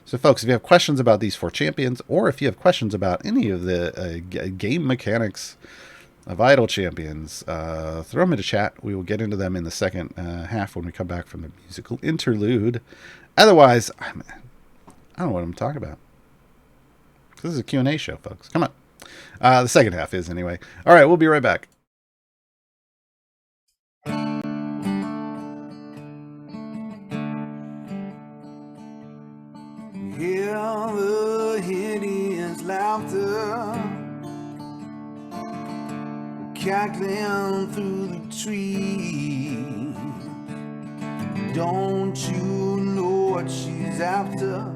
So, folks, if you have questions about these 4 champions, or if you have questions about any of the game mechanics of Idol Champions, throw them into chat. We will get into them in the second half when we come back from the musical interlude. Otherwise, I don't know what I'm talking about. This is a Q&A show, folks. Come on. The second half is, anyway. All right, we'll be right back. Hear the hideous laughter cackling through the trees. Don't you know what she's after?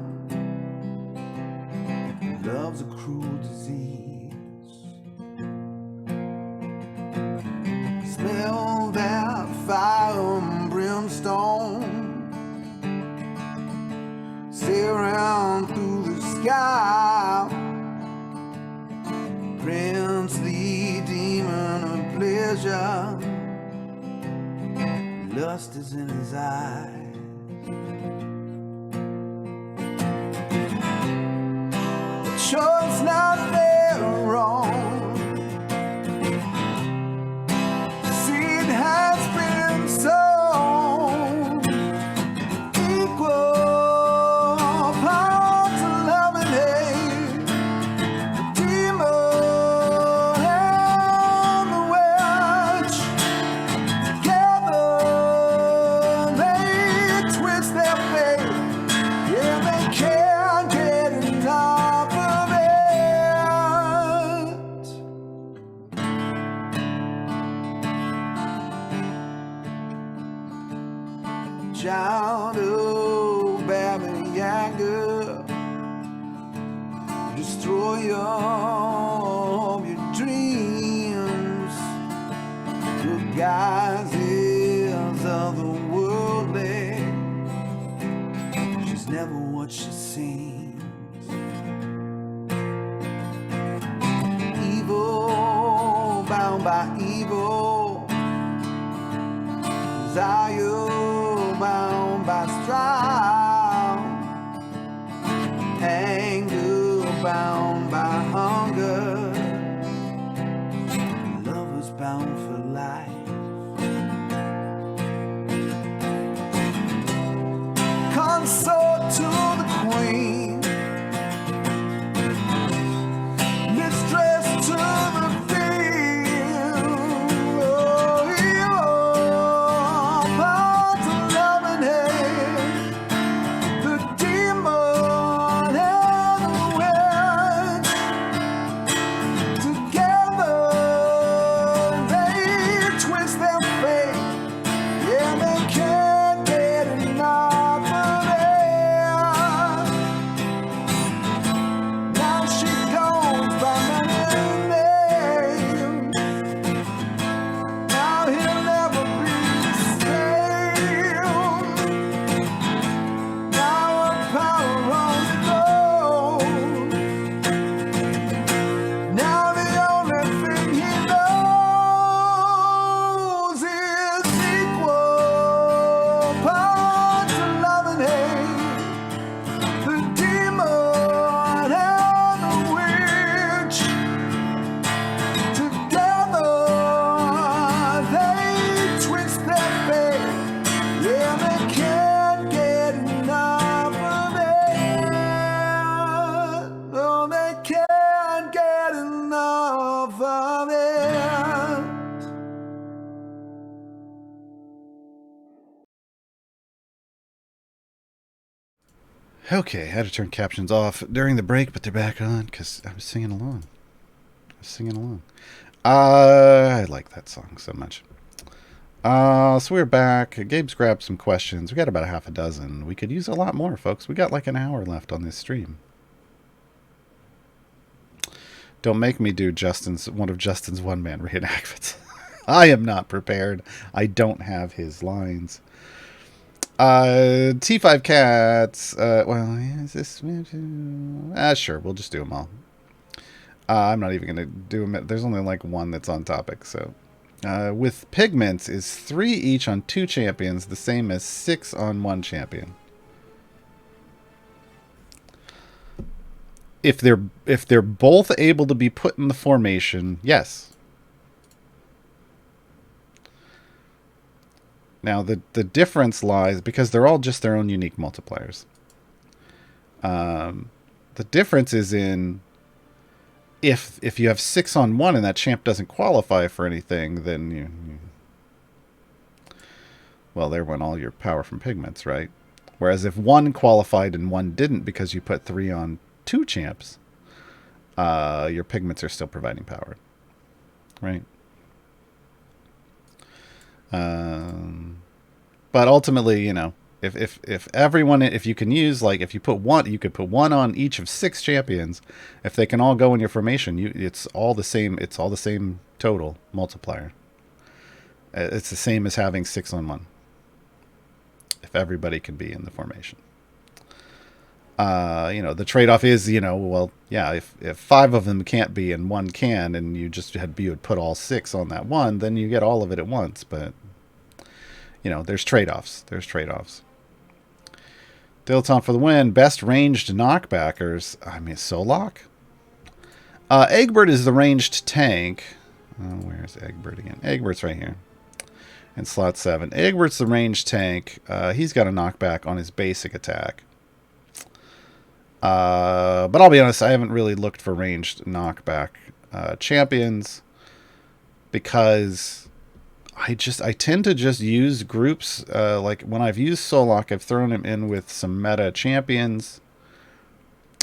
Love's a cruel disease. Smell that fire and brimstone. Sail around through the sky. Princely demon of pleasure. Lust is in his eyes. The choice not fair or wrong. Seed has been sown. Equal parts of love and hate. The demon and the witch. Together they twist their fate. Yeah, they can't get enough of it. Child of Baba Yaga, destroyer of your dreams, the guises of the worldly. She's never what she seems. Evil, bound by evil, desire bound by strife, anger bound by hunger, lovers bound for life. Consort to the queen, mistress to the field. Oh, parts of love and hate. The demon and the witch. Together they twist their fate. Yeah, they can't get enough of it. Now she goes by many names. Now he'll never be the same. Now her power runs low. Now the only thing he knows is equal parts of love and hate. The demon and the witch. Together they twist their fate. Yeah, they can't get enough of it. Oh, they can't get enough of it. Okay, I had to turn captions off during the break, but they're back on because I was singing along. I like that song so much. So we're back. Gabe's grabbed some questions. We got about a half a dozen. We could use a lot more, folks. We got like an hour left on this stream. Don't make me do one of Justin's one-man reenactments. I am not prepared. I don't have his lines. T5 cats. Well, is this? Sure, we'll just do them all. I'm not even gonna do them. There's only like one that's on topic. So, with pigments, is 3 each on 2 champions the same as 6 on 1 champion? If they're both able to be put in the formation, yes. Now the difference lies because they're all just their own unique multipliers. The difference is in if you have 6 on 1 and that champ doesn't qualify for anything, then well, there went all your power from pigments, right? Whereas if 1 qualified and 1 didn't because you put 3 on 2 champs, your pigments are still providing power, right? But ultimately, you know, if everyone, if you can use, like, if you put 1, you could put 1 on each of 6 champions. If they can all go in your formation, it's all the same. It's all the same total multiplier. It's the same as having 6 on 1. If everybody can be in the formation. You know, the trade-off is, you know, well, yeah, if 5 of them can't be and 1 can, and you would put all 6 on that 1, then you get all of it at once. But, you know, there's trade-offs. There's trade-offs. Dilettante for the win. Best ranged knockbackers. I mean, Solok. Egbert is the ranged tank. Oh, where's Egbert again? Egbert's right here. In slot 7. Egbert's the ranged tank. He's got a knockback on his basic attack. But I'll be honest, I haven't really looked for ranged knockback champions because I tend to just use groups. Like when I've used Solok, I've thrown him in with some meta champions,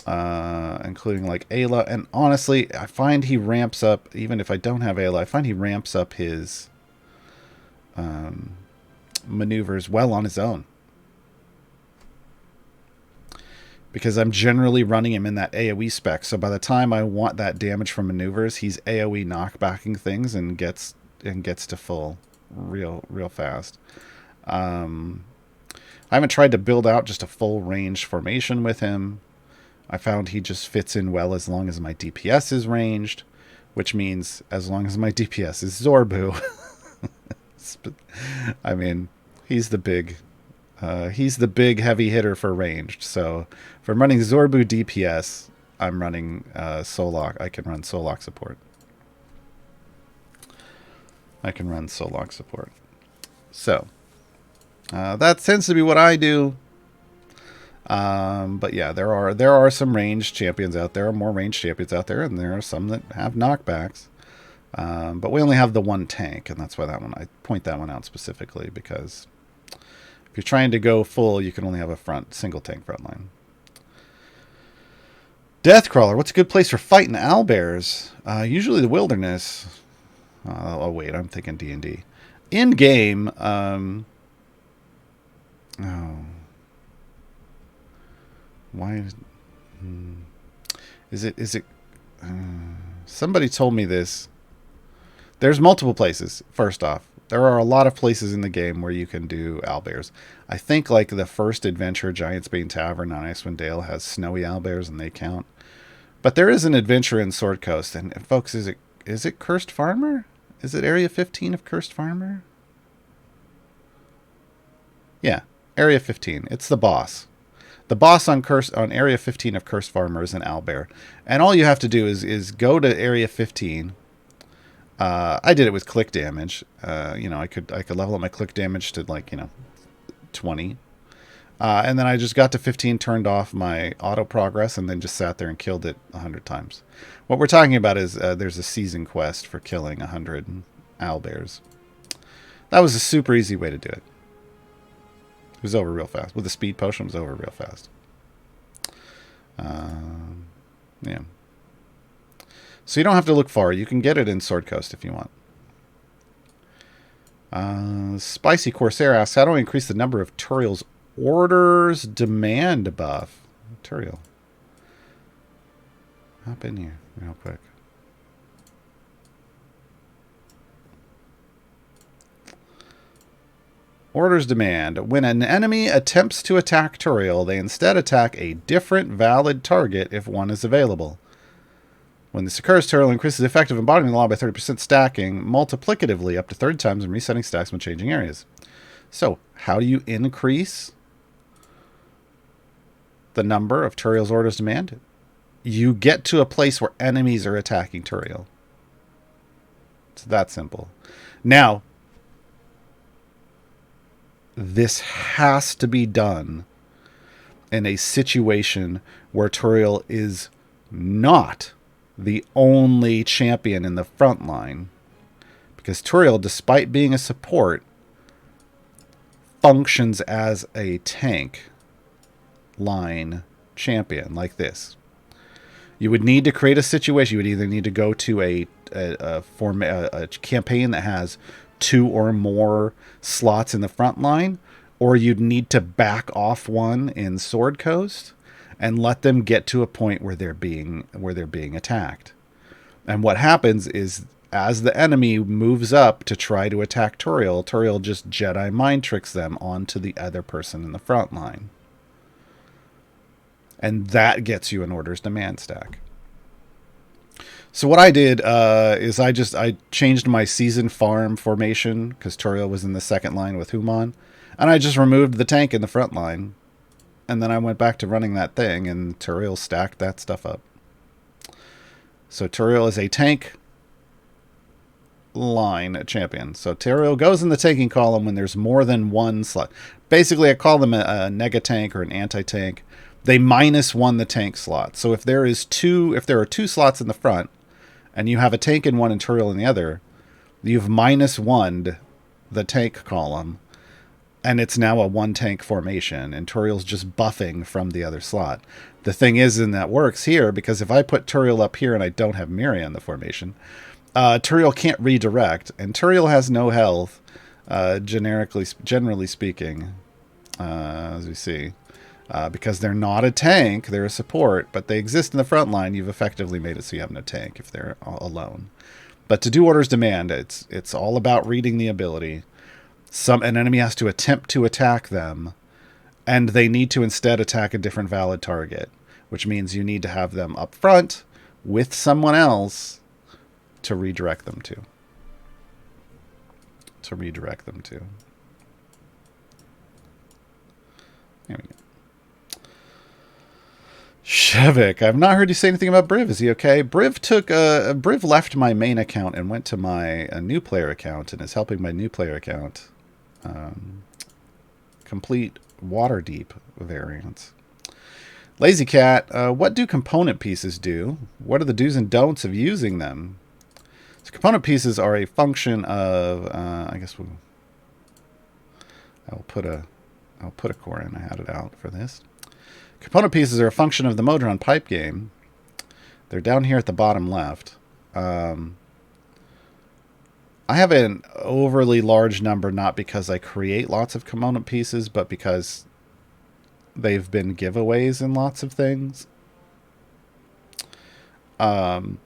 including like Ayla. And honestly, I find he ramps up, even if I don't have Ayla, I find he ramps up his maneuvers well on his own. Because I'm generally running him in that AoE spec. So by the time I want that damage from maneuvers, he's AoE knockbacking things and gets to full real fast. I haven't tried to build out just a full range formation with him. I found he just fits in well as long as my DPS is ranged, which means as long as my DPS is Zorbu. I mean, he's the big heavy hitter for ranged. So if I'm running Zorbu DPS, I'm running Solok. I can run Solok support. So that tends to be what I do. But yeah, there are some ranged champions out there, more ranged champions out there, and there are some that have knockbacks. But we only have the one tank, and that's why I point that one out specifically, because if you're trying to go full, you can only have a single tank front line. Deathcrawler, what's a good place for fighting owlbears? Usually the wilderness. Oh wait, I'm thinking D&D. In game, why is it? Somebody told me this. There's multiple places. First off, there are a lot of places in the game where you can do owlbears. I think like the first adventure, Giantsbane Tavern on Icewind Dale, has snowy owlbears, and they count. But there is an adventure in Sword Coast, and folks, is it Cursed Farmer? Is it Area 15 of Cursed Farmer? Yeah, Area 15. It's the boss. The boss on Area 15 of Cursed Farmer is an owlbear, and all you have to do is go to Area 15. I did it with click damage. I could level up my click damage to 20. And then I just got to 15, turned off my auto progress, and then just sat there and killed it 100 times. What we're talking about is there's a season quest for killing 100 owlbears. That was a super easy way to do it. It was over real fast. With a speed potion, it was over real fast. Yeah. So you don't have to look far. You can get it in Sword Coast if you want. Spicy Corsair asks, how do I increase the number of Turiel's orders demand buff? Turiel. Hop in here real quick. Orders demand. When an enemy attempts to attack Turiel, they instead attack a different valid target if one is available. When this occurs, Turiel increases the effective embodiment of the law by 30%, stacking multiplicatively up to 30 times and resetting stacks when changing areas. So, how do you increase the number of Turiel's orders demand? You get to a place where enemies are attacking Turiel. It's that simple. Now, this has to be done in a situation where Turiel is not the only champion in the front line. Because Turiel, despite being a support, functions as a tank line champion like this. You would need to create a situation. You would either need to go to a campaign that has 2 or more slots in the front line, or you'd need to back off one in Sword Coast and let them get to a point where they're being attacked. And what happens is, as the enemy moves up to try to attack Turiel, Turiel just Jedi mind tricks them onto the other person in the front line. And that gets you an orders demand stack. So what I did is I changed my season farm formation because Turiel was in the second line with Human, and I just removed the tank in the front line, and then I went back to running that thing, and Turiel stacked that stuff up. So Turiel is a tank line champion. So Turiel goes in the tanking column when there's more than one slot. Basically, I call them a nega tank or an anti-tank. They -1 the tank slot. So if there are 2 slots in the front, and you have a tank in one and Turiel in the other, you've -1'd the tank column, and it's now a 1-tank formation, and Turiel's just buffing from the other slot. The thing is, and that works here, because if I put Turiel up here and I don't have Miria in the formation, Turiel can't redirect, and Turiel has no health, generally speaking, as we see. Because they're not a tank, they're a support, but they exist in the front line. You've effectively made it so you have no tank if they're alone. But to do orders demand, it's all about reading the ability. An enemy has to attempt to attack them, and they need to instead attack a different valid target, which means you need to have them up front with someone else to redirect them to. There we go. Shevik, I've not heard you say anything about Briv. Is he okay? Briv left my main account and went to my new player account and is helping my new player account complete Waterdeep variants. Lazy Cat, what do component pieces do? What are the do's and don'ts of using them? So component pieces are a function of I guess I'll put a core in. I had it out for this. Component pieces are a function of the Modron pipe game. They're down here at the bottom left. I have an overly large number, not because I create lots of component pieces, but because they've been giveaways in lots of things. You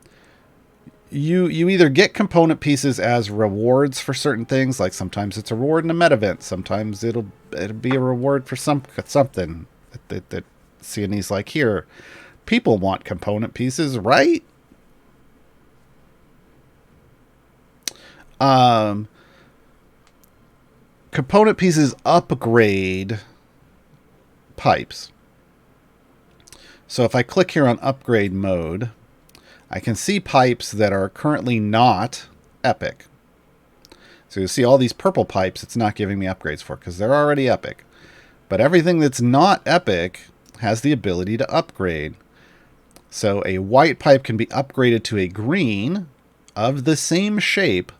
either get component pieces as rewards for certain things, like sometimes it's a reward in a meta event, sometimes it'll be a reward for something that CNE's like, here, people want component pieces, right? Component pieces upgrade pipes. So if I click here on upgrade mode, I can see pipes that are currently not epic. So you see all these purple pipes it's not giving me upgrades for because they're already epic. But everything that's not epic has the ability to upgrade. So a white pipe can be upgraded to a green of the same shape,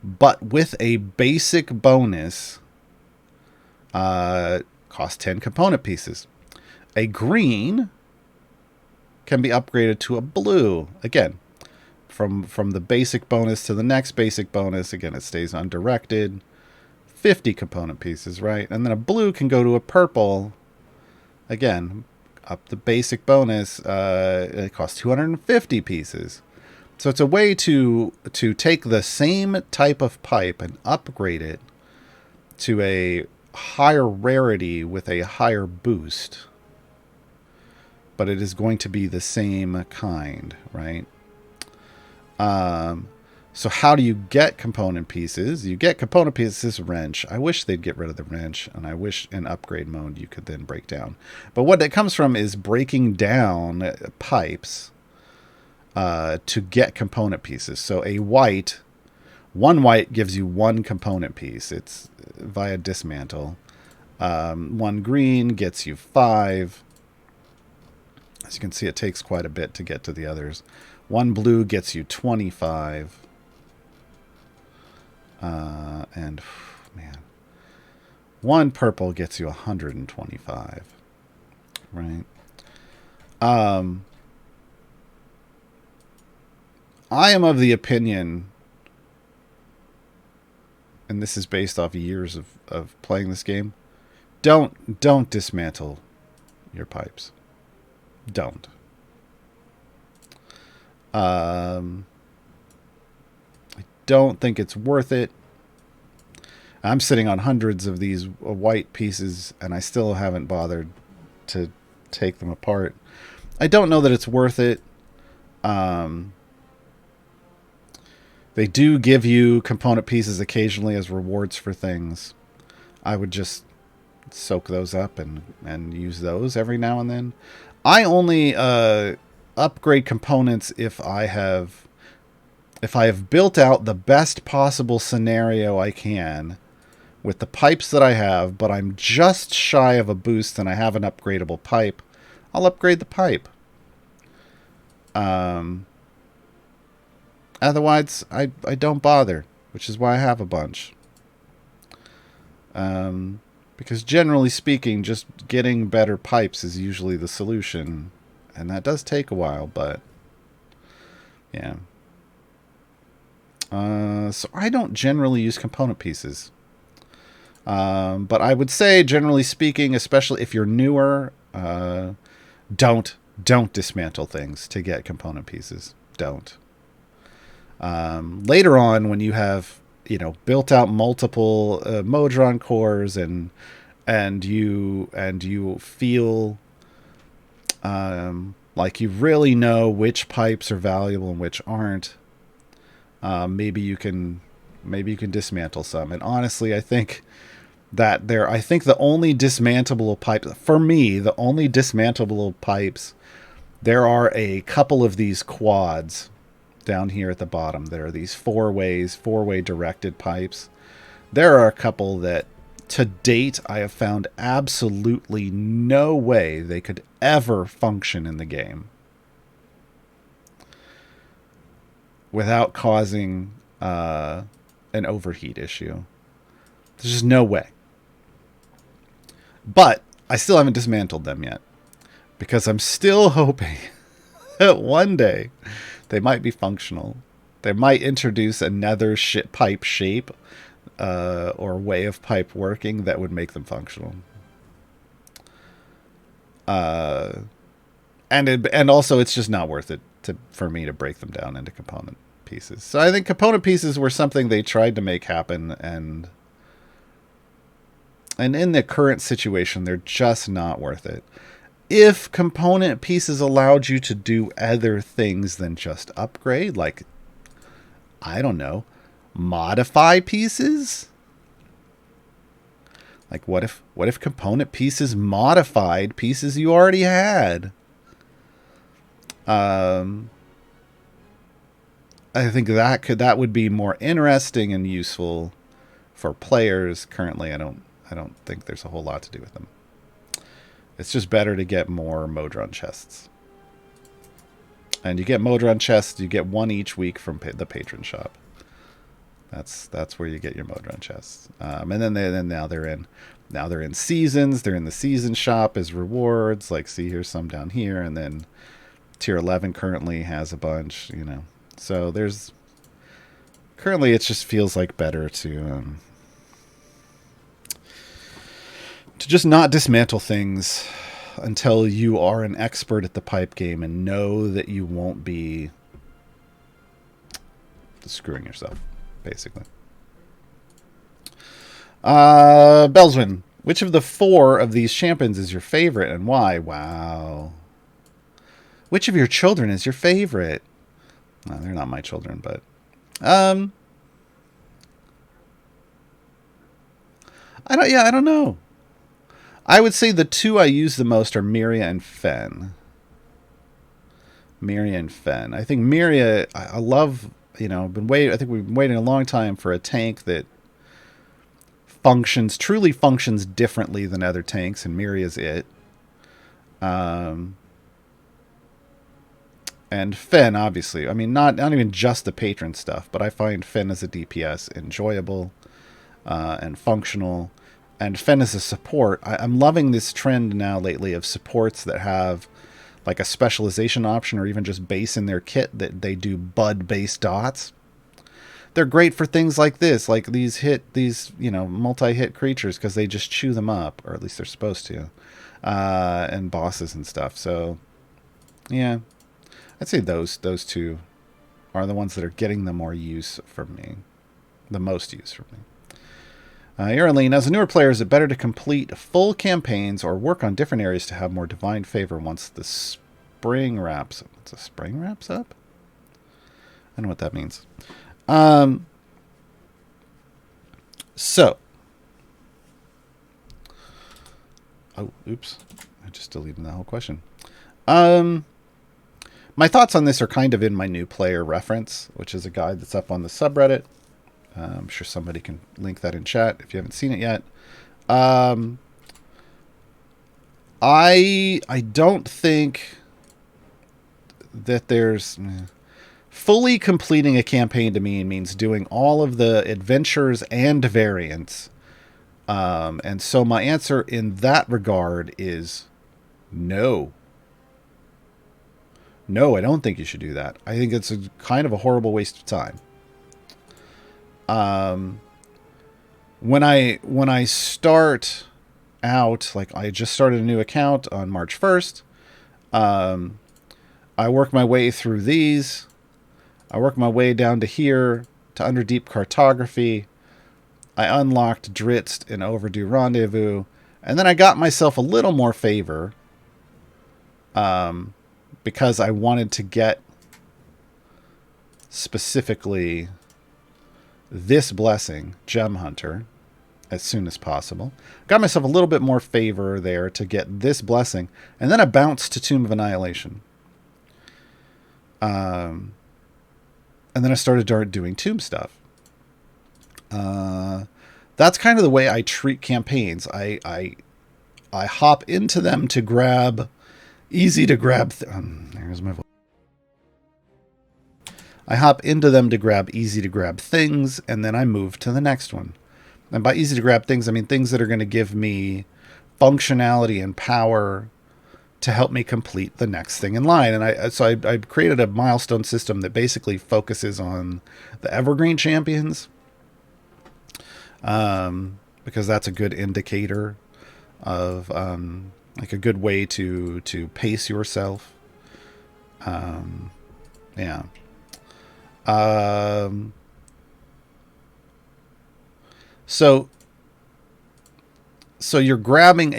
but with a basic bonus. Cost 10 component pieces. A green can be upgraded to a blue. Again, from the basic bonus to the next basic bonus. Again, it stays undirected. 50 component pieces, right? And then a blue can go to a purple. Again, up the basic bonus. It costs 250 pieces. So it's a way to take the same type of pipe and upgrade it to a higher rarity with a higher boost, but it is going to be the same kind, right? So how do you get component pieces? You get component pieces, wrench. I wish they'd get rid of the wrench, and I wish in upgrade mode you could then break down. But what that comes from is breaking down pipes to get component pieces. So one white gives you one component piece. It's via dismantle. One green gets you 5. As you can see, it takes quite a bit to get to the others. One blue gets you 25. And, man. One purple gets you 125. Right? I am of the opinion, and this is based off years of playing this game, don't dismantle your pipes. Don't. I don't think it's worth it. I'm sitting on hundreds of these white pieces, and I still haven't bothered to take them apart. I don't know that it's worth it. They do give you component pieces occasionally as rewards for things. I would just soak those up and use those every now and then. I only upgrade components if I have built out the best possible scenario I can with the pipes that I have, but I'm just shy of a boost and I have an upgradable pipe. I'll upgrade the pipe. Otherwise, I don't bother, which is why I have a bunch. Because generally speaking, just getting better pipes is usually the solution. And that does take a while, but yeah. So I don't generally use component pieces. But I would say, generally speaking, especially if you're newer, don't dismantle things to get component pieces. Don't. Later on, when you have built out multiple Modron cores and you feel like you really know which pipes are valuable and which aren't, maybe you can dismantle some. And honestly, I think the only dismantleable pipes for me, the only dismantleable pipes, there are a couple of these quads down here at the bottom. There are these four-way directed pipes. There are a couple that to date I have found absolutely no way they could ever function in the game without causing an overheat issue. There's just no way. But I still haven't dismantled them yet because I'm still hoping that one day they might be functional. They might introduce another pipe shape or way of pipe working that would make them functional. And also it's just not worth it for me to break them down into component pieces. So I think component pieces were something they tried to make happen, and in the current situation, they're just not worth it. If component pieces allowed you to do other things than just upgrade, like, I don't know, modify pieces? Like, what if component pieces modified pieces you already had? I think that would be more interesting and useful for players. Currently, I don't think there's a whole lot to do with them. It's just better to get more Modron chests. And you get Modron chests, you get one each week from the patron shop. That's where you get your Modron chests. And then now they're in seasons. They're in the season shop as rewards. Like, see, here's some down here, and then tier 11 currently has a bunch. So currently it just feels like better to just not dismantle things until you are an expert at the pipe game and know that you won't be screwing yourself, basically. Belswin, which of the 4 of these champions is your favorite and why? Wow. Which of your children is your favorite? Well, they're not my children, but I don't know. I would say the 2 I use the most are Miria and Fen. Miria and Fen. I think Miria, I love, I think we've been waiting a long time for a tank that truly functions differently than other tanks, and Miria's it. And Fen, obviously. I mean, not even just the patron stuff, but I find Fen as a DPS enjoyable and functional. And Fen as a support. I'm loving this trend now lately of supports that have like a specialization option or even just base in their kit that they do bud-based dots. They're great for things like this, like these multi-hit creatures, because they just chew them up, or at least they're supposed to, and bosses and stuff. So, yeah, I'd say those 2 are the ones that are getting the more use from me, the most use from me. Uriah, as a newer player, is it better to complete full campaigns or work on different areas to have more divine favor once the spring wraps up? Once the spring wraps up? I don't know what that means. So. Oh, oops. I just deleted the whole question. My thoughts on this are kind of in my new player reference, which is a guide that's up on the subreddit. I'm sure somebody can link that in chat if you haven't seen it yet. I don't think that there's fully completing a campaign to me means doing all of the adventures and variants. And so my answer in that regard is no. No, I don't think you should do that. I think it's a kind of a horrible waste of time. When I start out, like I just started a new account on March 1st, I work my way through these. I work my way down to here to Underdeep Cartography. I unlocked Dritz and Overdue Rendezvous, and then I got myself a little more favor, because I wanted to get specifically this blessing, Gem Hunter, as soon as possible. Got myself a little bit more favor there to get this blessing, and then I bounced to Tomb of Annihilation. And then I started doing tomb stuff. That's kind of the way I treat campaigns. I hop into them to grab easy to grab. There's my voice. I hop into them to grab easy to grab things, and then I move to the next one. And by easy to grab things, I mean things that are going to give me functionality and power to help me complete the next thing in line. And I created a milestone system that basically focuses on the evergreen champions, because that's a good indicator of like a good way to pace yourself. Yeah. So you're grabbing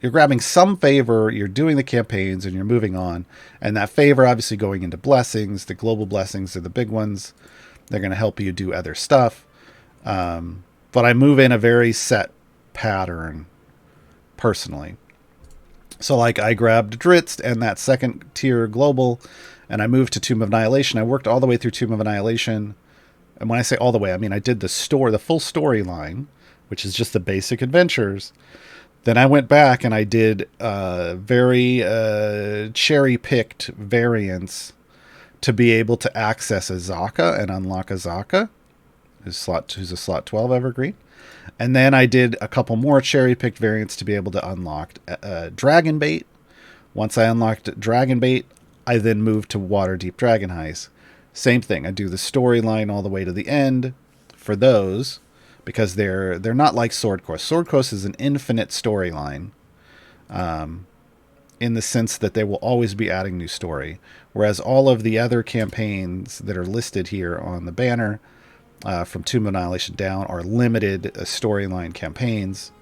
you're grabbing some favor, you're doing the campaigns, and you're moving on. And that favor obviously going into blessings. The global blessings are the big ones. They're going to help you do other stuff. But I move in a very set pattern personally. So like I grabbed Dritz and that second tier global, and I moved to Tomb of Annihilation. I worked all the way through Tomb of Annihilation. And when I say all the way, I mean I did the full storyline, which is just the basic adventures. Then I went back and I did very cherry-picked variants to be able to access Azaka and unlock Azaka, who's a slot 12 evergreen. And then I did a couple more cherry-picked variants to be able to unlock Dragonbait. Once I unlocked Dragonbait, I then moved to Waterdeep Dragon Heist. Same thing. I do the storyline all the way to the end for those, because they're not like Sword Course. Sword Course is an infinite storyline, in the sense that they will always be adding new story. Whereas all of the other campaigns that are listed here on the banner, from Tomb of Annihilation down are limited storyline campaigns.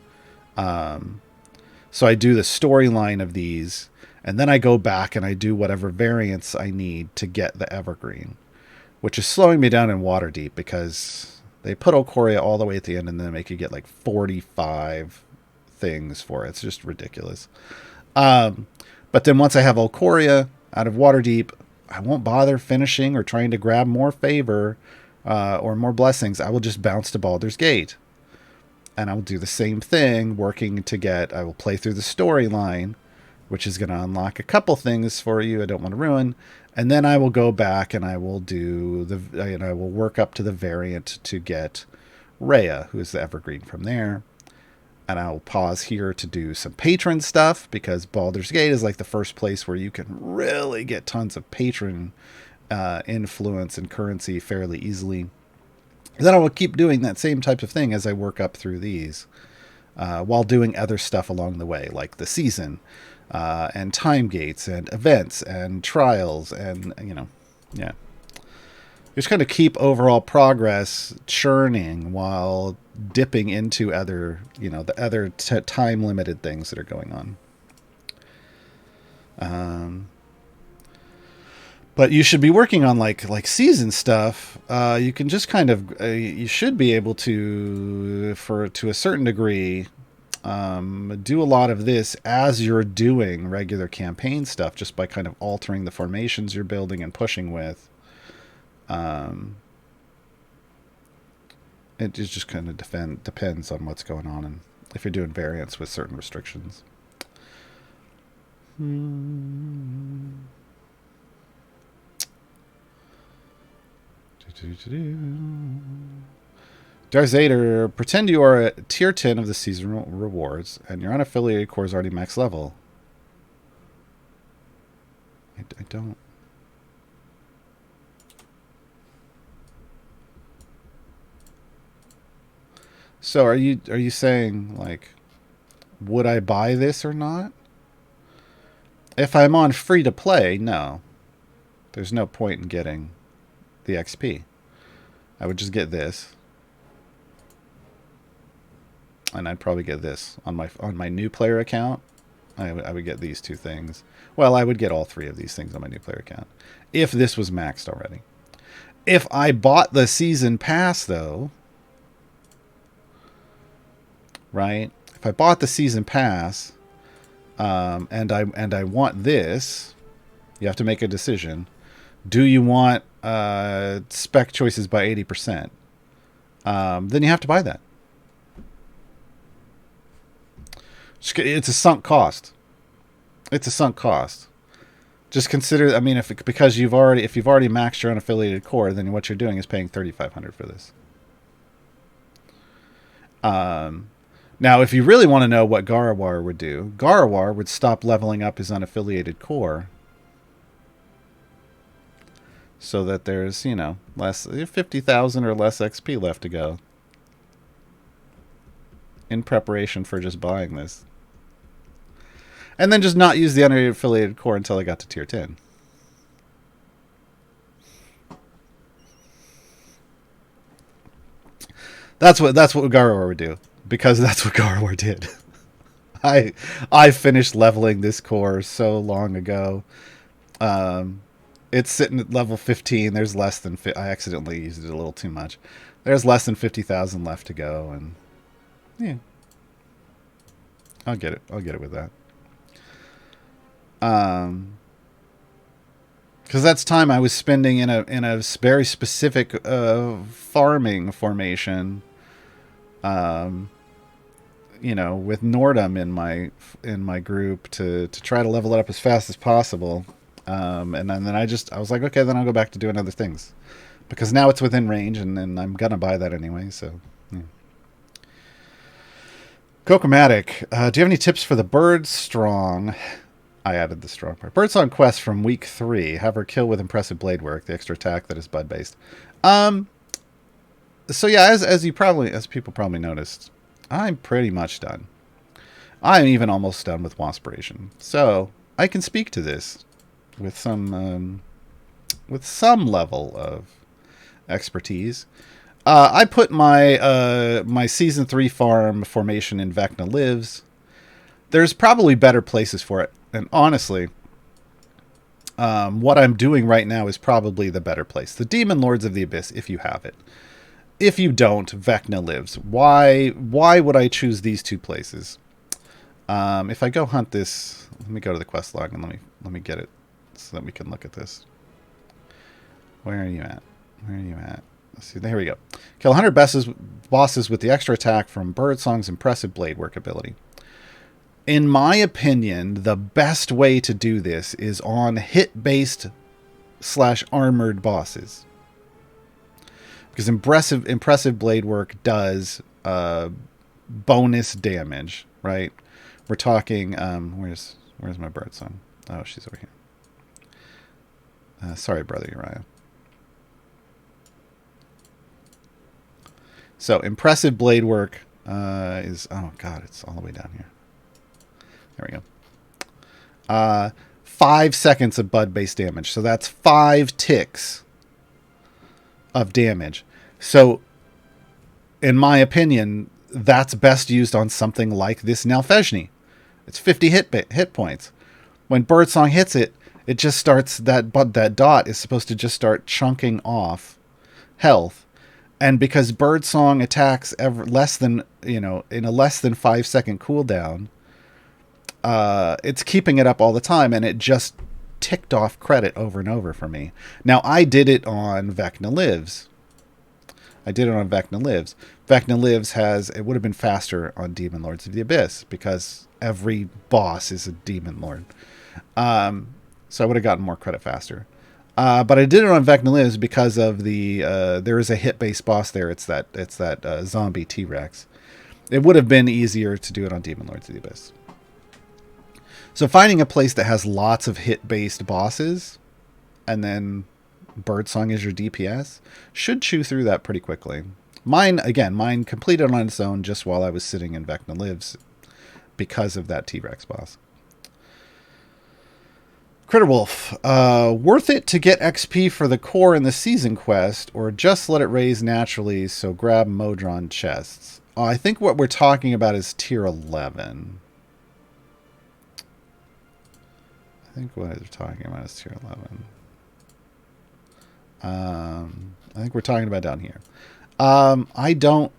So I do the storyline of these, and then I go back and I do whatever variants I need to get the Evergreen, which is slowing me down in Waterdeep because they put Ikoria all the way at the end and then make you get like 45 things for it. It's just ridiculous. But then once I have Ikoria out of Waterdeep, I won't bother finishing or trying to grab more favor or more blessings. I will just bounce to Baldur's Gate. And I will do the same thing, working to get... I will play through the storyline, which is going to unlock a couple things for you I don't want to ruin. And then I will go back and I will do the... and I will work up to the variant to get Rhea, who is the Evergreen from there. And I will pause here to do some patron stuff, because Baldur's Gate is like the first place where you can really get tons of patron influence and currency fairly easily. And then I will keep doing that same type of thing as I work up through these, while doing other stuff along the way, like the season, and time gates, and events, and trials, and, yeah. Just kind of keep overall progress churning while dipping into other, the other time-limited things that are going on. But you should be working on like season stuff. You can just kind of you should be able to a certain degree do a lot of this as you're doing regular campaign stuff, just by kind of altering the formations you're building and pushing with. It just kind of depends on what's going on and if you're doing variants with certain restrictions. Darzader, pretend you are at tier 10 of the seasonal rewards and your unaffiliated core is already max level. I don't. So are you saying, like, would I buy this or not? If I'm on free to play, no. There's no point in getting the XP. I would just get this. And I'd probably get this on my new player account. I would get these two things. Well, I would get all three of these things on my new player account if this was maxed already. If I bought the season pass, though, right? If I bought the season pass, and I want this, you have to make a decision. Do you want spec choices by 80%? Then you have to buy that. It's a sunk cost. It's a sunk cost. Just consider. I mean, if you've already maxed your unaffiliated core, then what you're doing is paying $3,500 for this. Now, if you really want to know what Gaarawarr would do, Gaarawarr would stop leveling up his unaffiliated core, so that there's, less 50,000 or less XP left to go in preparation for just buying this. And then just not use the unaffiliated core until I got to tier 10. That's what Gaarawarr would do, because that's what Gaarawarr did. I finished leveling this core so long ago. It's sitting at level 15. There's less than... I accidentally used it a little too much. There's less than 50,000 left to go, and yeah, I'll get it. I'll get it with that. Because that's time I was spending in a very specific farming formation. With Nordum in my group to try to level it up as fast as possible. And then I was like, okay, then I'll go back to doing other things, because now it's within range, and I'm gonna buy that anyway. So, yeah. Kokomatic, do you have any tips for the Bird Strong? I added the strong part. Bird Strong quest from week 3. Have her kill with impressive blade work. The extra attack that is bud based. So yeah, as people probably noticed, I'm pretty much done. I'm even almost done with Waspiration. So I can speak to this with some level of expertise. I put my season 3 farm formation in Vecna Lives. There's probably better places for it, and honestly, what I'm doing right now is probably the better place. The Demon Lords of the Abyss, if you have it. If you don't, Vecna Lives. Why would I choose these two places? If I go hunt this, let me go to the quest log and let me get it so that we can look at this. Where are you at? Where are you at? Let's see. There we go. Kill 100 bosses with the extra attack from Birdsong's impressive blade work ability. In my opinion, the best way to do this is on hit-based / armored bosses. Because impressive blade work does bonus damage, right? We're talking. Where's my birdsong? Oh, she's over here. Sorry, brother Uriah. So impressive blade work is, oh god, it's all the way down here. There we go. 5 seconds of bud-based damage. So that's 5 ticks of damage. So, in my opinion, that's best used on something like this Nalfejni. It's 50 hit points. When Birdsong hits it, it just starts, that dot is supposed to just start chunking off health. And because Birdsong attacks less than, in a less than 5 second cooldown, it's keeping it up all the time, and it just ticked off credit over and over for me. Now, I did it on Vecna Lives. Vecna Lives it would have been faster on Demon Lords of the Abyss, because every boss is a Demon Lord. So I would have gotten more credit faster. But I did it on Vecna Lives because of there is a hit-based boss there. It's that zombie T-Rex. It would have been easier to do it on Demon Lords of the Abyss. So finding a place that has lots of hit-based bosses, and then Birdsong is your DPS, should chew through that pretty quickly. Mine completed on its own just while I was sitting in Vecna Lives because of that T-Rex boss. Critter Wolf, worth it to get XP for the core in the season quest, or just let it raise naturally, so grab Modron chests? I think what we're talking about is tier 11. I think what they're talking about is tier 11. I think we're talking about down here. I don't...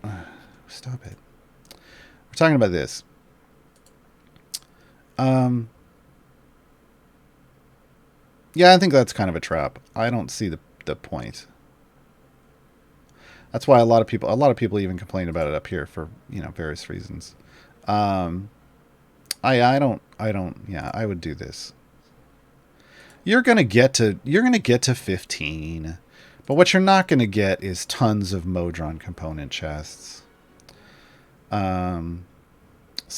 Stop it. We're talking about this. Yeah, I think that's kind of a trap. I don't see the point. That's why a lot of people even complain about it up here for, various reasons. I would do this. You're going to get to 15. But what you're not going to get is tons of Modron component chests. So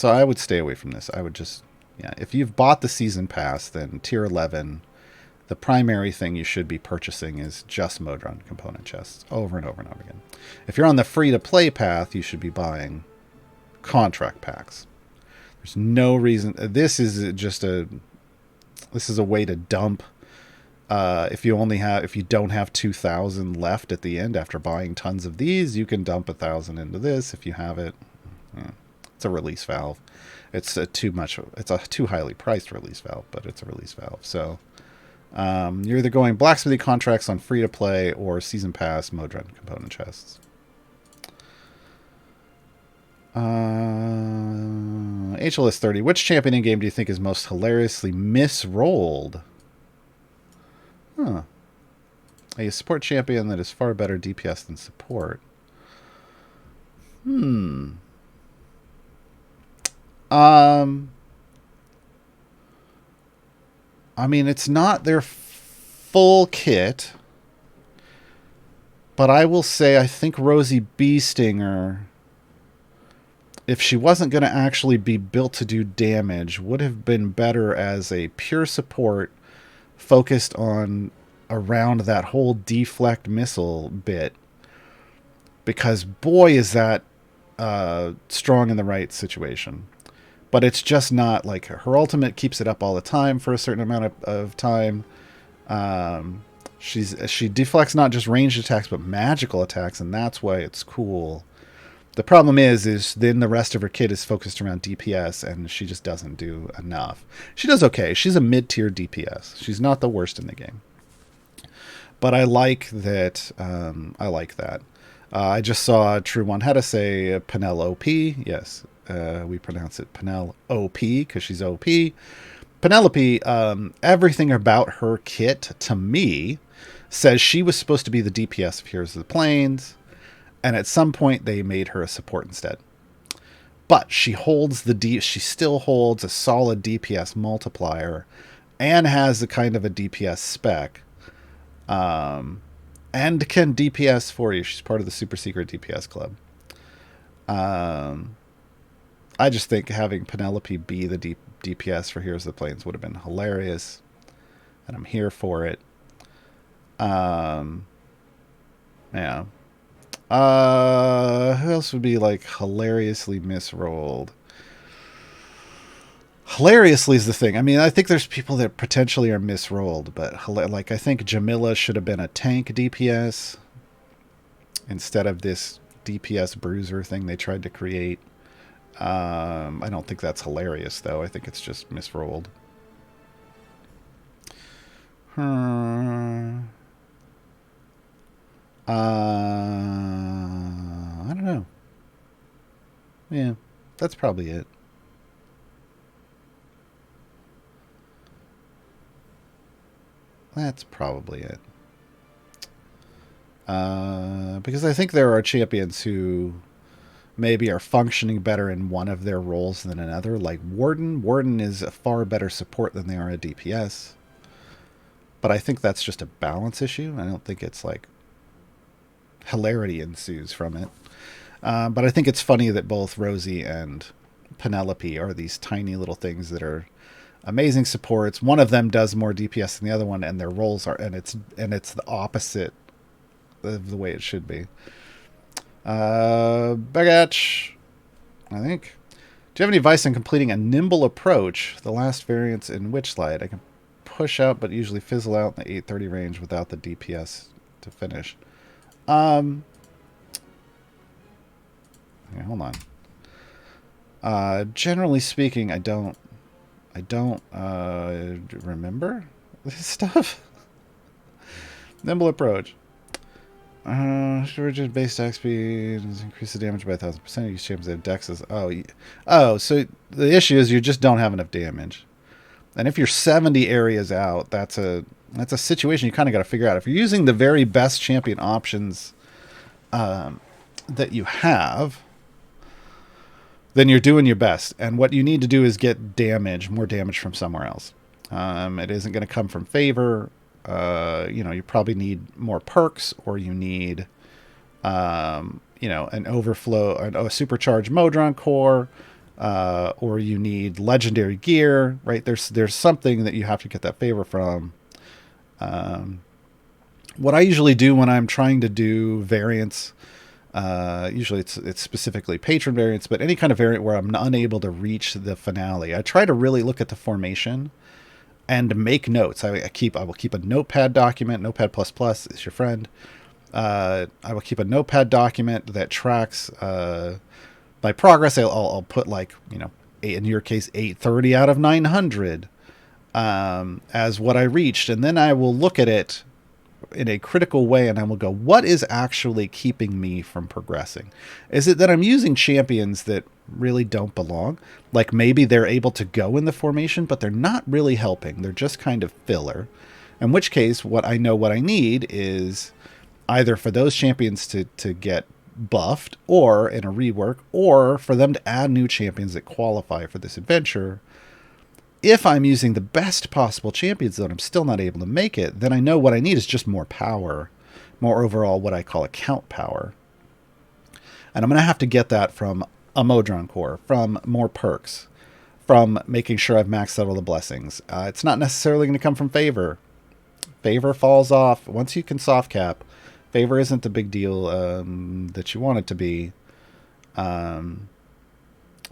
I would stay away from this. I would just, if you've bought the season pass, then tier 11, the primary thing you should be purchasing is just Modron component chests over and over and over again. If you're on the free-to-play path, you should be buying contract packs. There's no reason. This is a way to dump. If you don't have 2,000 left at the end after buying tons of these, you can dump 1,000 into this if you have it. It's a release valve. It's a too highly priced release valve, but it's a release valve. So you're either going blacksmithing contracts on free to play or season pass Modron component chests. HLS 30. Which champion in game do you think is most hilariously misrolled? A support champion that is far better DPS than support. I mean, it's not their full kit, but I will say I think Rosie Beestinger, if she wasn't going to actually be built to do damage, would have been better as a pure support focused on around that whole deflect missile bit, because boy is that strong in the right situation. But it's just not like her ultimate keeps it up all the time for a certain amount of time. She deflects not just ranged attacks but magical attacks, and that's why it's cool. The problem is then the rest of her kit is focused around DPS, and she just doesn't do enough. She does okay. She's a mid-tier DPS. She's not the worst in the game. But I like that. I just saw True One. How to say Penelope? Yes, we pronounce it Penelope because she's OP. Penelope, everything about her kit, to me, says she was supposed to be the DPS of Heroes of the Plains. And at some point, they made her a support instead. But she still holds a solid DPS multiplier, and has a kind of a DPS spec, and can DPS for you. She's part of the super secret DPS club. I just think having Penelope be the DPS for Heroes of the Plains would have been hilarious, and I'm here for it. Yeah. Who else would be like hilariously misrolled? Hilariously is the thing. I mean, I think there's people that potentially are misrolled, but like I think Jamila should have been a tank DPS instead of this DPS bruiser thing they tried to create. I don't think that's hilarious though. I think it's just misrolled. I don't know. Yeah, that's probably it. That's probably it. Because I think there are champions who maybe are functioning better in one of their roles than another. Like Warden. Warden is a far better support than they are a DPS. But I think that's just a balance issue. I don't think it's like hilarity ensues from it. But I think it's funny that both Rosie and Penelope are these tiny little things that are amazing supports. One of them does more DPS than the other one, and their roles are, and it's the opposite of the way it should be. Bagatch, I think. Do you have any advice on completing a nimble approach? The last variance in Witchlight. I can push out, but usually fizzle out in the 830 range without the DPS to finish. Yeah, hold on. Generally speaking, I don't remember this stuff. Nimble approach. Storage base attack speed increase the damage by 1,000%. Use champions that have dexes. So the issue is you just don't have enough damage. And if you're 70 areas out, that's a situation you kind of got to figure out. If you're using the very best champion options that you have, then you're doing your best. And what you need to do is get more damage from somewhere else. It isn't going to come from favor. You probably need more perks, or you need, an overflow, a supercharged Modron core, or you need legendary gear, right? There's something that you have to get that favor from. What I usually do when I'm trying to do variants, usually it's specifically patron variants, but any kind of variant where I'm unable to reach the finale, I try to really look at the formation and make notes. I will keep a notepad document. Notepad++ is your friend. I will keep a notepad document that tracks my progress. I'll put in your case 830 out of 900 as what I reached, and then I will look at it in a critical way, and I will go, what is actually keeping me from progressing? Is it that I'm using champions that really don't belong? Like maybe they're able to go in the formation, but they're not really helping. They're just kind of filler. In which case, what I need is either for those champions to get buffed or in a rework, or for them to add new champions that qualify for this adventure. If I'm using the best possible champions, though, and I'm still not able to make it, then I know what I need is just more power, more overall what I call account power. And I'm going to have to get that from a Modron core, from more perks, from making sure I've maxed out all the blessings. It's not necessarily going to come from favor. Favor falls off. Once you can soft cap, favor isn't the big deal that you want it to be, that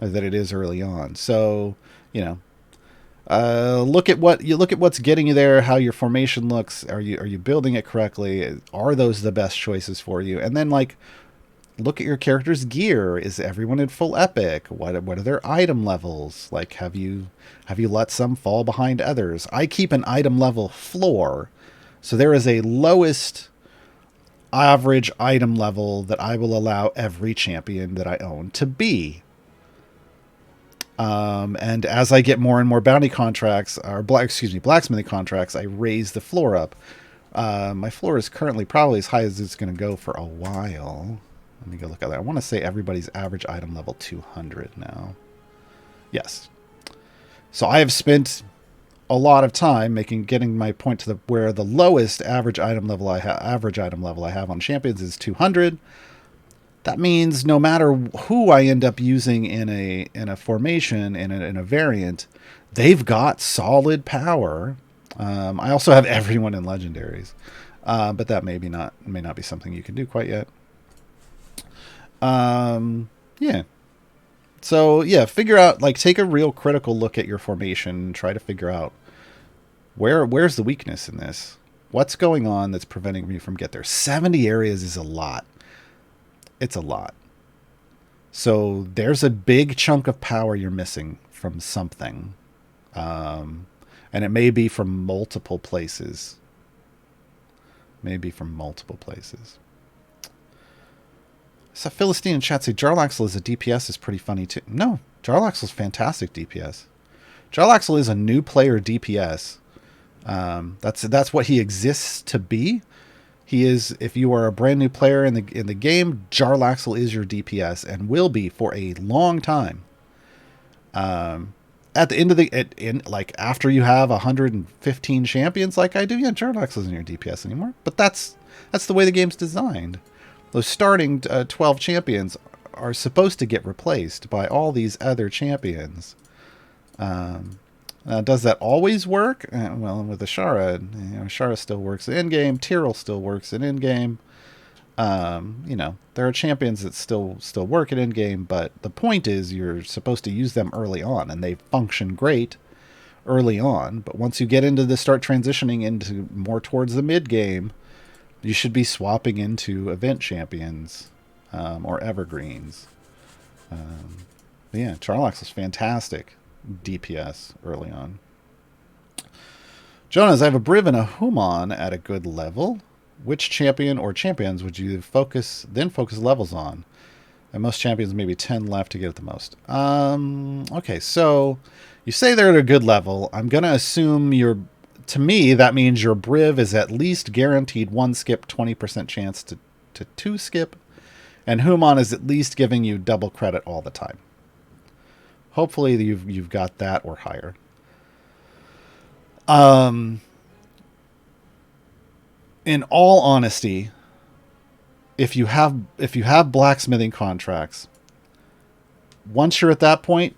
it is early on. So, Look at what's getting you there, how your formation looks. Are you building it correctly? Are those the best choices for you? And then like look at your character's gear. Is everyone in full epic? What are their item levels? Like have you let some fall behind others? I keep an item level floor. So there is a lowest average item level that I will allow every champion that I own to be. And as I get more and more bounty contracts, or blacksmithing contracts, I raise the floor up. My floor is currently probably as high as it's going to go for a while. Let me go look at that. I want to say everybody's average item level 200 now. Yes. So I have spent a lot of time getting my point to where the lowest average item level I have on champions is 200. That means no matter who I end up using in a formation in a variant, they've got solid power. I also have everyone in legendaries, but that may not be something you can do quite yet. Yeah. So yeah, figure out, like, take a real critical look at your formation and try to figure out where's the weakness in this. What's going on that's preventing me from get there? 70 areas is a lot. It's a lot. So there's a big chunk of power you're missing from something. And it may be from multiple places. So Philistine in chat say Jarlaxle as a DPS is pretty funny too. No, Jarlaxle is fantastic DPS. Jarlaxle is a new player DPS. That's what he exists to be. He is, if you are a brand new player in the game, Jarlaxle is your DPS and will be for a long time. At the end of like after you have 115 champions like I do, yeah, Jarlaxle isn't your DPS anymore. But that's the way the game's designed. Those starting 12 champions are supposed to get replaced by all these other champions. Does that always work? Well, with Ashara, Ashara still works in game. Tyrell still works in game. There are champions that still work in game, but the point is you're supposed to use them early on, and they function great early on. But once you get into start transitioning into more towards the mid game, you should be swapping into event champions or evergreens. Yeah, Jarlaxle is fantastic DPS early on. Jonas, I have a Briv and a Human at a good level. Which champion or champions would you focus levels on? And most champions maybe 10 left to get at the most. Okay, so you say they're at a good level. I'm going to assume to me, that means your Briv is at least guaranteed 1 skip, 20% chance to 2 skip. And Human is at least giving you double credit all the time. Hopefully you've got that or higher. In all honesty, if you have blacksmithing contracts, once you're at that point,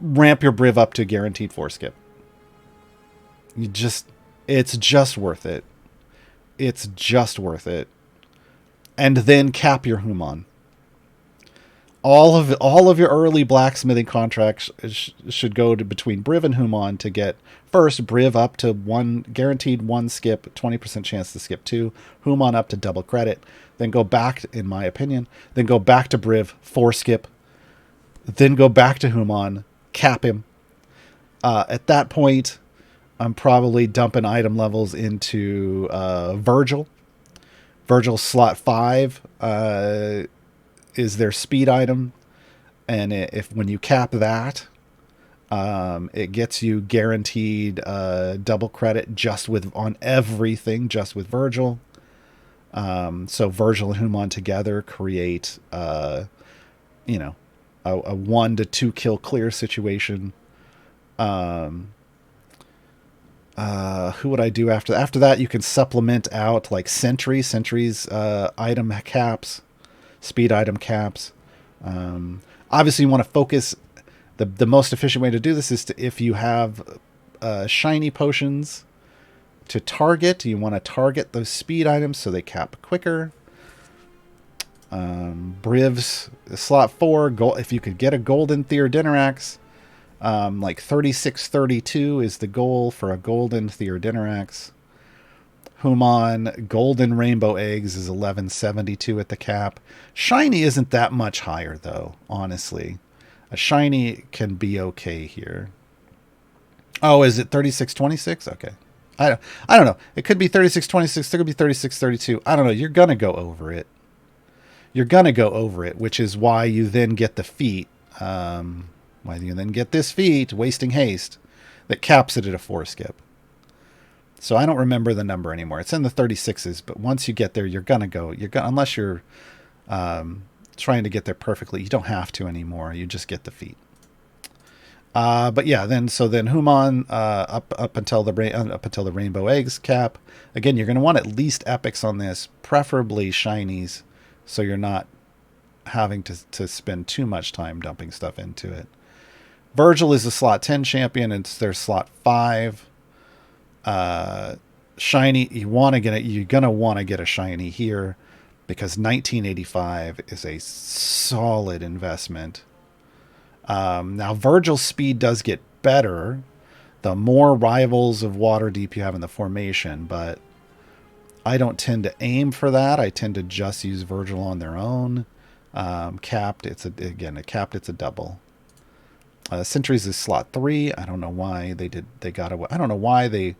ramp your Briv up to guaranteed 4 skip. It's just worth it. It's just worth it. And then cap your Human. All of your early blacksmithing contracts should go to between Briv and Human to get first Briv up to guaranteed 1 skip, 20% chance to skip 2, Human up to double credit, then go back, in my opinion, then go back to Briv, 4 skip, then go back to Human, cap him. At that point, I'm probably dumping item levels into Virgil. Virgil slot 5 is their speed item, and when you cap that, it gets you guaranteed double credit on everything just with Virgil. So Virgil and Human together create a 1 to 2 kill clear situation. Who would I do after that? After that, you can supplement out like sentries item caps, speed item caps. Obviously you want to focus. The most efficient way to do this is if you have shiny potions to target, you want to target those speed items so they cap quicker. Brivs slot 4, if you could get a golden Theodinarax, Like 3632 is the goal for a golden Theodinarax. Human golden rainbow eggs is 1172 at the cap. Shiny isn't that much higher though, honestly. A shiny can be okay here. Oh, is it 3626? Okay. I don't know. It could be 3626, it could be 3632. I don't know. You're going to go over it. You're going to go over it, which is why you then get the feat. Why you then get this feat, Wasting Haste, that caps it at a 4 skip. So I don't remember the number anymore. It's in the 36s, but once you get there, you're gonna go. Unless you're trying to get there perfectly, you don't have to anymore. You just get the feat. But yeah, then Human up until the rainbow eggs cap. Again, you're gonna want at least epics on this, preferably shinies, so you're not having to spend too much time dumping stuff into it. Virgil is a slot 10 champion, and it's their slot 5. Shiny, you're gonna want to get a shiny here because 1985 is a solid investment. Now Virgil's speed does get better the more rivals of Water Deep you have in the formation, but I don't tend to aim for that. I tend to just use Virgil on their own. Capped, it's a double. Sentries is slot 3. I don't know why they got away. I don't know why they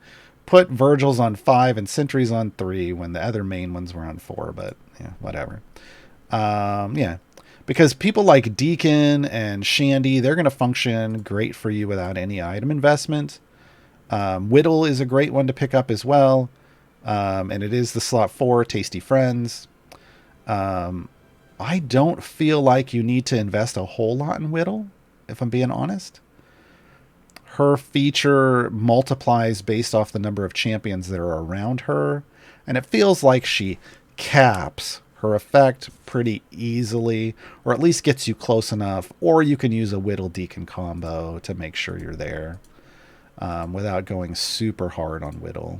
put Virgils on 5 and Sentries on 3 when the other main ones were on 4, but yeah, whatever. Yeah, because people like Deacon and Shandy, they're going to function great for you without any item investment. Whittle is a great one to pick up as well, and it is the slot 4, Tasty Friends. I don't feel like you need to invest a whole lot in Whittle, if I'm being honest. Her feature multiplies based off the number of champions that are around her, and it feels like she caps her effect pretty easily, or at least gets you close enough, or you can use a Whittle Deacon combo to make sure you're there without going super hard on Whittle.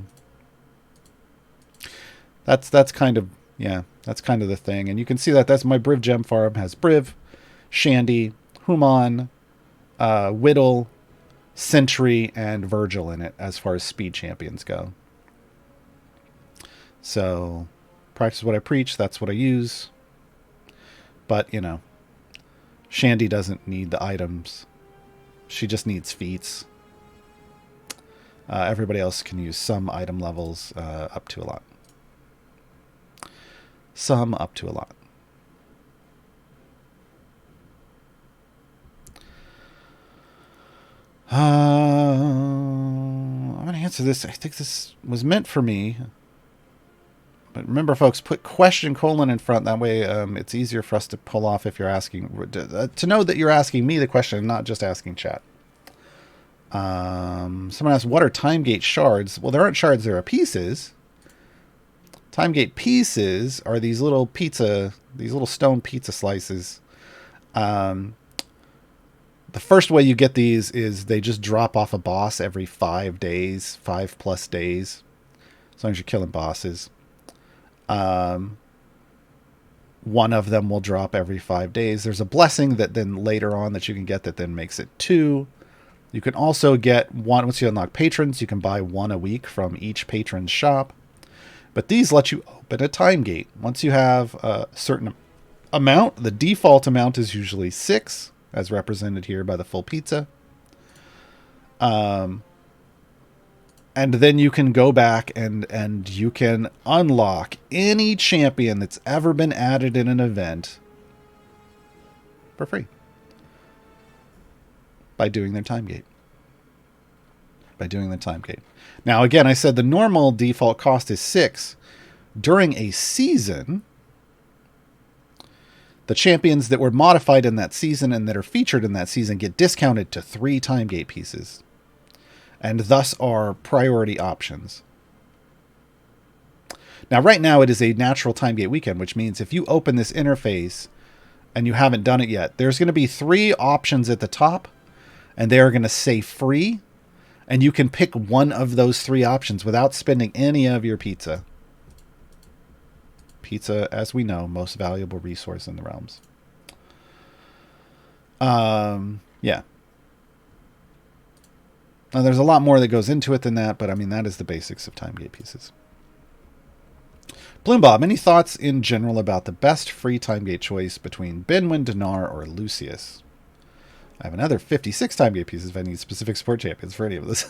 That's kind of the thing, and you can see that's my Briv Gem farm has Briv, Shandy, Human, Whittle, Sentry, and Virgil in it as far as speed champions go. So practice what I preach, that's what I use. But, Shandy doesn't need the items. She just needs feats. Everybody else can use some item levels up to a lot. Some up to a lot. I'm going to answer this. I think this was meant for me. But remember, folks, put question : in front. That way it's easier for us to pull off if you're asking. To know that you're asking me the question, not just asking chat. Someone asked, what are Timegate shards? Well, there aren't shards. There are pieces. Timegate pieces are these little stone pizza slices. The first way you get these is they just drop off a boss every 5 days, 5+ days. As long as you're killing bosses. One of them will drop every 5 days. There's a blessing that then later on that you can get that then makes it 2. You can also get one, once you unlock patrons, you can buy 1 a week from each patron's shop. But these let you open a time gate. Once you have a certain amount, the default amount is usually 6, as represented here by the full pizza. And then you can go back and you can unlock any champion that's ever been added in an event for free by doing their time gate. Now, again, I said the normal default cost is 6. During a season, the champions that were modified in that season and that are featured in that season get discounted to 3 time gate pieces, and thus are priority options. Now, right now, it is a natural time gate weekend, which means if you open this interface and you haven't done it yet, there's going to be 3 options at the top, and they are going to say free. And you can pick one of those 3 options without spending any of your pizza. Pizza, as we know, most valuable resource in the realms. Yeah. Now, there's a lot more that goes into it than that, but I mean, that is the basics of time gate pieces. Bloom Bob, any thoughts in general about the best free time gate choice between Binwin, Dinar, or Lucius? I have another 56 time gate pieces if I need specific support champions for any of this.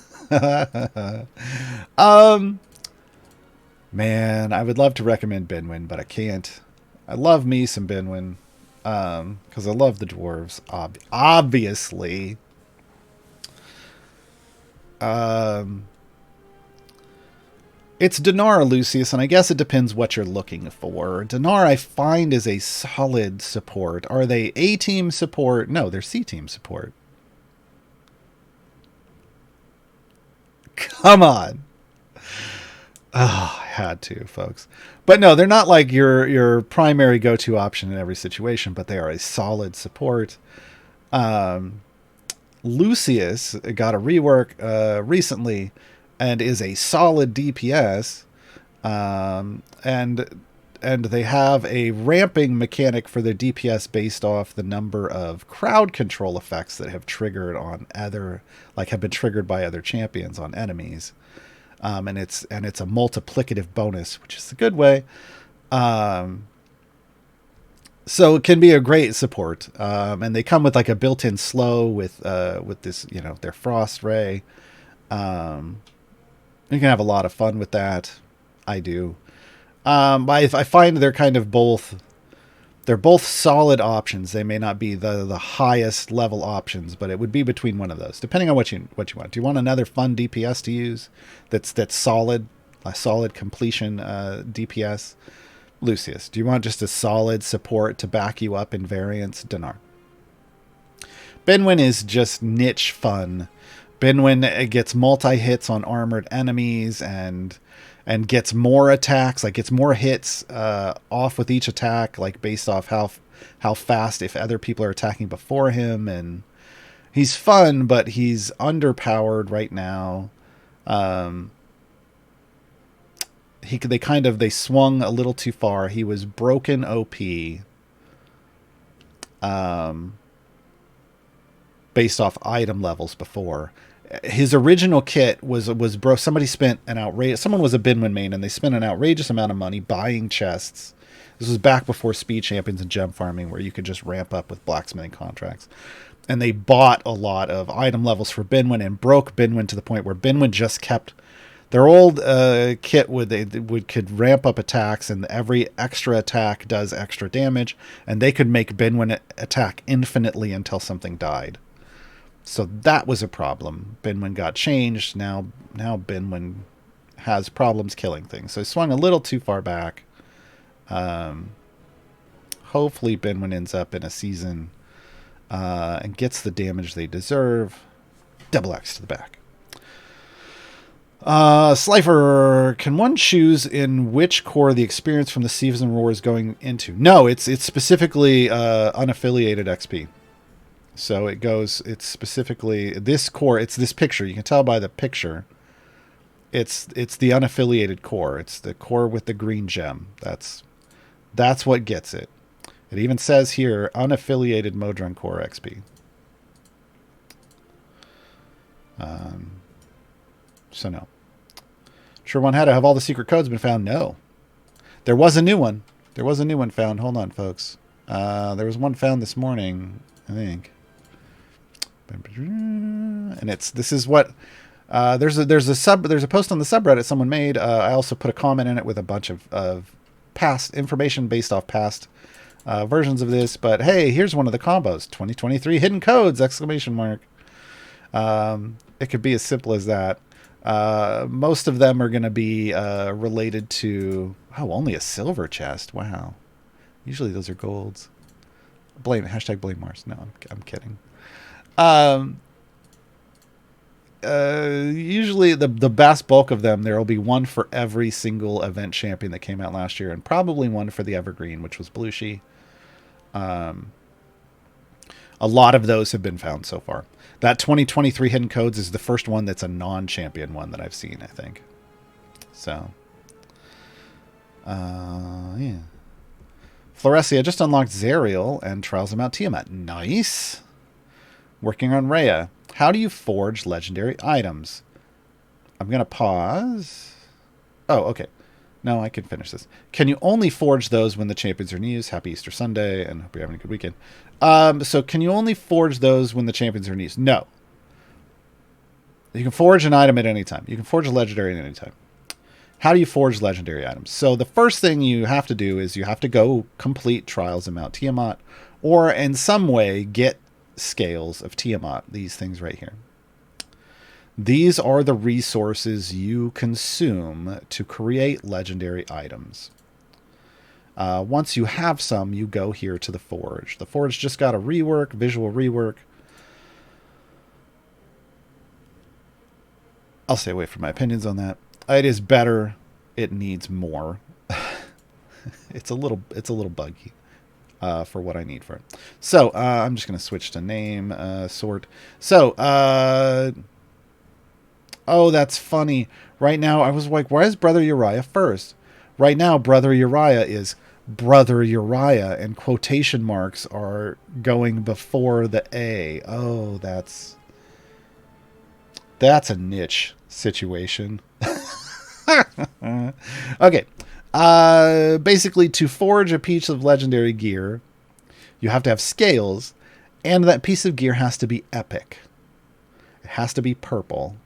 Man, I would love to recommend Binwin, but I can't. I love me some Binwin, because I love the dwarves, obviously. It's Dinar or Lucius, and I guess it depends what you're looking for. Dinar, I find, is a solid support. Are they A-team support? No, they're C-team support. Come on. Oh, I had to, folks. But no, they're not like your primary go-to option in every situation, but they are a solid support. Lucius got a rework recently and is a solid DPS, and they have a ramping mechanic for their DPS based off the number of crowd control effects that have triggered on have been triggered by other champions on enemies, and it's a multiplicative bonus, which is a good way. So it can be a great support, and they come with like a built-in slow with this, their frost ray. You can have a lot of fun with that. I do. I find they're kind of both. They're both solid options. They may not be the highest level options, but it would be between one of those, depending on what you want. Do you want another fun DPS to use? That's solid, a solid completion DPS. Lucius. Do you want just a solid support to back you up in variance? Dinar. Binwin is just niche fun. Binwin gets multi-hits on armored enemies and gets more attacks, like gets more hits off with each attack, like based off how fast if other people are attacking before him. And he's fun, but he's underpowered right now. They swung a little too far. He was broken OP. Based off item levels before. His original kit was bro. Someone was a Binwin main, and they spent an outrageous amount of money buying chests. This was back before speed champions and gem farming, where you could just ramp up with blacksmithing contracts. And they bought a lot of item levels for Binwin and broke Binwin to the point where Binwin just kept their old kit could ramp up attacks, and every extra attack does extra damage, and they could make Binwin attack infinitely until something died. So that was a problem. Binwin got changed. Now Binwin has problems killing things. So he swung a little too far back. Hopefully Binwin ends up in a season and gets the damage they deserve. Double X to the back. Slifer, can one choose in which core the experience from the season war is going into? No, it's specifically unaffiliated XP. So it's specifically this core. It's this picture. You can tell by the picture. It's the unaffiliated core. It's the core with the green gem. That's what gets it. It even says here, unaffiliated Modron core XP. So no. Sure one had to have all the secret codes been found? No. There was a new one. There was a new one found. Hold on, folks. There was one found this morning, I think. And this is what there's a post on the subreddit someone made. I also put a comment in it with a bunch of past information based off past versions of this. But hey, here's one of the combos: 2023 hidden codes! ! It could be as simple as that. Most of them are going to be related to only a silver chest. Wow, usually those are golds. Blame Mars. No, I'm kidding. Usually the vast bulk of them, there will be one for every single event champion that came out last year, and probably one for the Evergreen, which was Blushi. A lot of those have been found so far. That 2023 hidden codes is the first one that's a non-champion one that I've seen, I think. So, yeah. Floresia just unlocked Zerial and Trials of Mount Tiamat. Nice. Working on Rhea. How do you forge legendary items? I'm going to pause. Oh, okay. No, I can finish this. Can you only forge those when the champions are in use? Happy Easter Sunday, and hope you're having a good weekend. So can you only forge those when the champions are in use? No. You can forge an item at any time. You can forge a legendary at any time. How do you forge legendary items? So the first thing you have to do is you have to go complete Trials of Mount Tiamat, or in some way get scales of Tiamat, these things right here. These are the resources you consume to create legendary items. Once you have some, you go here to the Forge. The Forge just got a rework, visual rework. I'll stay away from my opinions on that. It is better. It needs more. It's a little buggy for what I need for it. So I'm just going to switch to name sort. So oh, that's funny. Right now, I was like, why is Brother Uriah first? Right now, Brother Uriah is Brother Uriah, and quotation marks are going before the A. Oh, that's a niche situation. Okay. Basically, to forge a piece of legendary gear, you have to have scales, and that piece of gear has to be epic. It has to be purple.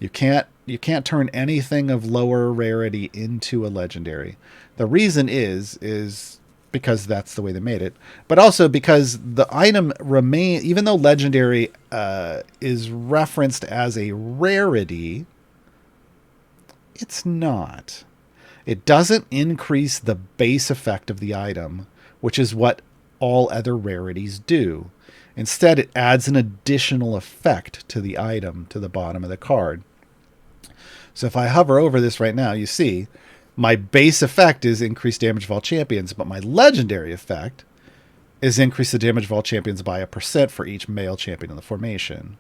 You can't turn anything of lower rarity into a legendary. The reason is because that's the way they made it, but also because the item even though legendary is referenced as a rarity, it's not. It doesn't increase the base effect of the item, which is what all other rarities do. Instead, it adds an additional effect to the item to the bottom of the card. So if I hover over this right now, you see my base effect is increased damage of all champions, but my legendary effect is increase the damage of all champions by 1% for each male champion in the formation.